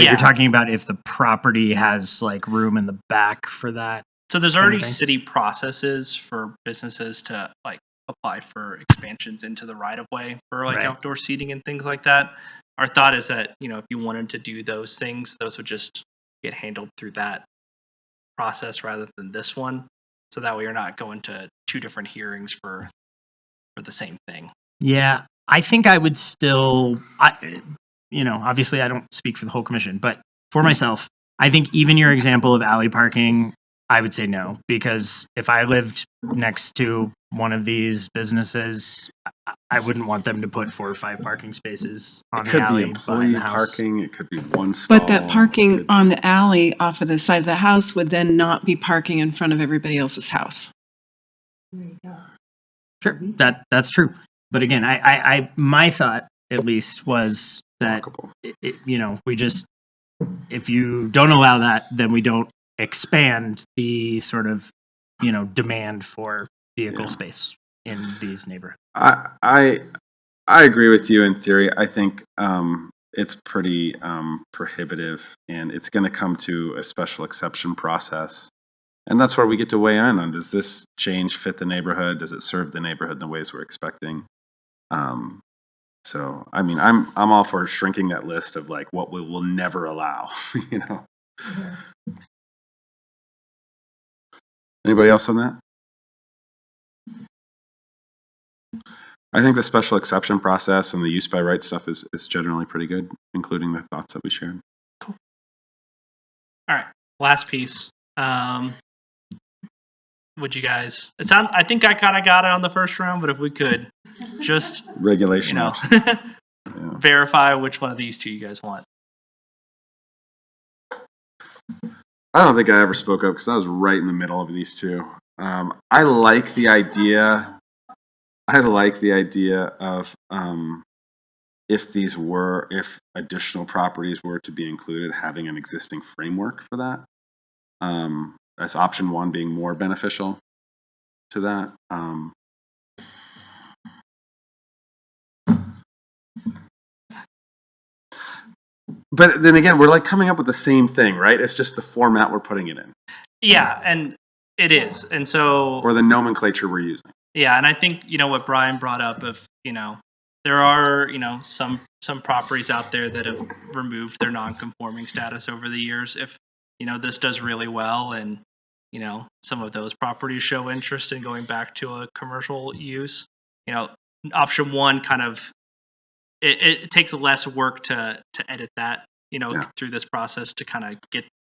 Yeah. you're talking about if the property has like room in the back for that. So there's kind of already thing. city processes for businesses to like apply for expansions into the right of way for like Right. outdoor seating and things like that. Our thought is that, you know, if you wanted to do those things, those would just get handled through that process rather than this one. So that way you're not going to two different hearings for the same thing. Yeah, I think I would still, obviously I don't speak for the whole commission, but for myself, I think even your example of alley parking, I would say no, because if I lived next to one of these businesses, I wouldn't want them to put 4 or 5 parking spaces on It the could be alley employee behind the house. parking. It could be one stall. But that parking on the alley off of the side of the house would then not be parking in front of everybody else's house. Sure, that's true. But again, I my thought at least was that Walkable. we just, if you don't allow that, then we don't expand the sort of demand for vehicle Yeah. space in these neighborhoods. I agree with you in theory. I think it's pretty prohibitive, and it's going to come to a special exception process, and that's where we get to weigh in on: does this change fit the neighborhood? Does it serve the neighborhood in the ways we're expecting? So, I mean, I'm all for shrinking that list of like what we will never allow. Anybody else on that? I think the special exception process and the use by right stuff is generally pretty good, including the thoughts that we shared. All right, last piece. Would you guys? I think I kind of got it on the first round, but if we could just Regulation. options. Yeah. verify which one of these two you guys want. I don't think I ever spoke up because I was right in the middle of these two. I like the idea. Of if additional properties were to be included, having an existing framework for that. As option one being more beneficial to that. But then again, we're like coming up with the same thing, right? It's just the format we're putting it in, Yeah, and it is, and so or the nomenclature we're using. yeah, and I think what Brian brought up of there are some properties out there that have removed their non-conforming status over the years. If this does really well, and some of those properties show interest in going back to a commercial use, option one kind of it takes less work to edit that Yeah. through this process to kind of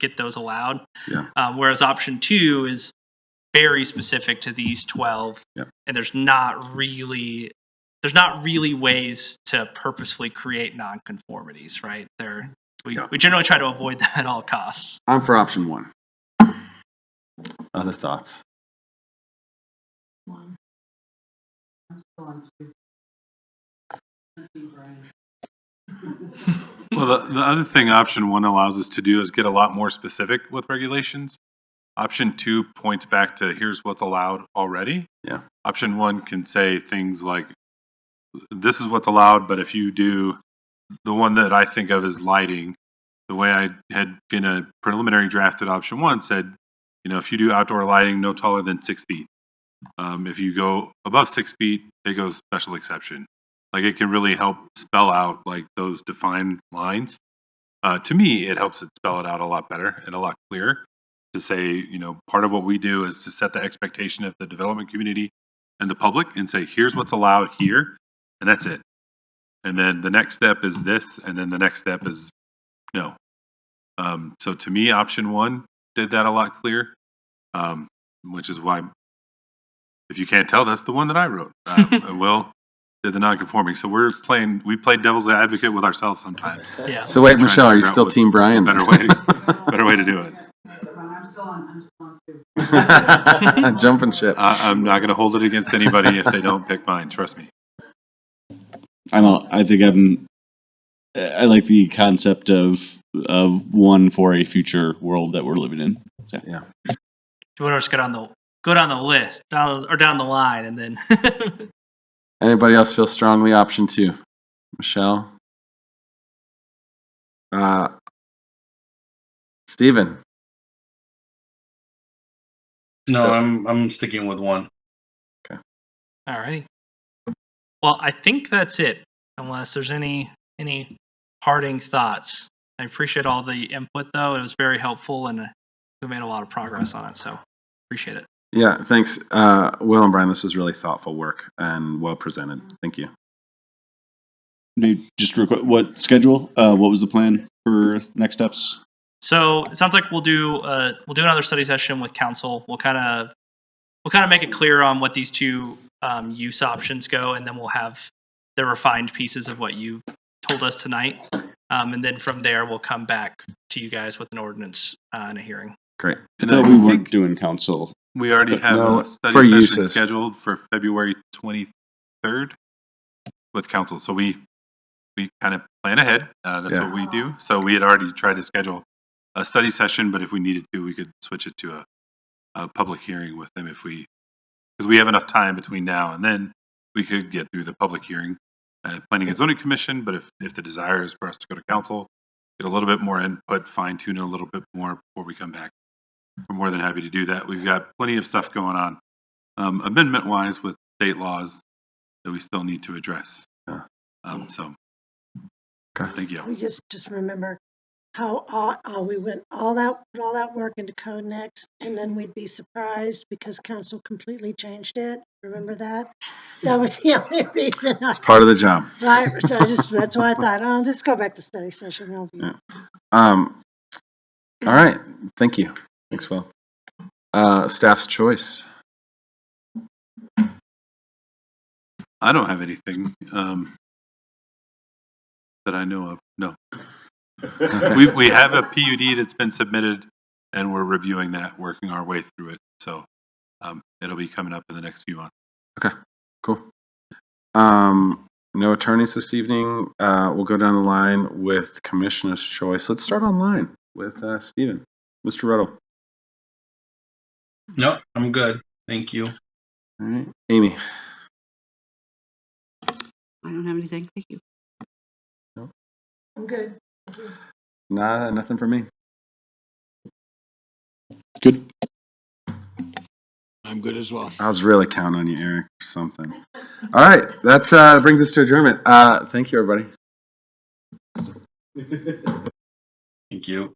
get those allowed. Yeah. Whereas option two is very specific to these 12, Yep. and there's not really ways to purposefully create non-conformities, right? We generally try to avoid them at all costs. I'm for option one. Other thoughts? Well, the other thing option one allows us to do is get a lot more specific with regulations. Option two points back to here's what's allowed already. Yeah. Option one can say things like, this is what's allowed, but if you do the one that I think of as lighting, the way I had in a preliminary drafted option one said, if you do outdoor lighting no taller than 6 feet. If you go above 6 feet, it goes special exception. Like it can really help spell out like those defined lines. To me, it helps it spell it out a lot better and a lot clearer to say, part of what we do is to set the expectation of the development community and the public and say, here's what's allowed here, and that's it. And then the next step is this, and then the next step is no. So to me, option one did that a lot clearer, which is why, if you can't tell, that's the one that I wrote. Will did the non-conforming. So we play devil's advocate with ourselves sometimes. Yeah. So wait, Trying to Michelle, are you figure out still what Team Brian? Better way to do it. Jumping ship. I'm not going to hold it against anybody if they don't pick mine. Trust me. I like the concept of one for a future world that we're living in. So. Yeah. Do you want to just go down the list, down the line, and then Anybody else feel strongly option two? Michelle? Steven? No, Still- I'm sticking with one. Alrighty. Well, I think that's it. Unless there's any parting thoughts. I appreciate all the input, though. It was very helpful, and we made a lot of progress on it. So appreciate it. Yeah, thanks. Will and Brian, this was really thoughtful work and well presented. Thank you. Just real quick, what schedule? What was the plan for next steps? So it sounds like we'll do another study session with council. We'll kind of make it clear on what these two use options go, and then we'll have the refined pieces of what you've told us tonight. And then from there, we'll come back to you guys with an ordinance and a hearing. Great. I thought we weren't doing council. We already have No, a study for session uses. scheduled for February 23rd with council. So we kind of plan ahead. That's Yeah. what we do. So we had already tried to schedule a study session, but if we needed to, we could switch it to a public hearing with them because we have enough time between now and then. We could get through the public hearing, planning and zoning commission. But if the desire is for us to go to council, get a little bit more input, fine tune it a little bit more before we come back, we're more than happy to do that. We've got plenty of stuff going on, amendment wise with state laws that we still need to address. Yeah. So Okay. thank you. We just remember how we put all that work into Code Next, and then we'd be surprised because council completely changed it. Remember that? That was the only reason. It's part of the job. Right, so that's why I thought, I'll just go back to study session. It'll be- Yeah. All right. Thank you. Thanks, Will. Staff's choice. I don't have anything that I know of. No. we have a PUD that's been submitted, and we're reviewing that, working our way through it. So it'll be coming up in the next few months. Okay, cool. No attorneys this evening. We'll go down the line with Commissioner's choice. Let's start online with Stephen. Mr. Ruddle. No, I'm good. Thank you. All right. Amy. I don't have anything. Thank you. I'm good. Nah, nothing for me. Good. I'm good as well. I was really counting on you, Eric, or something. All right, that's brings us to adjournment. Thank you, everybody. Thank you.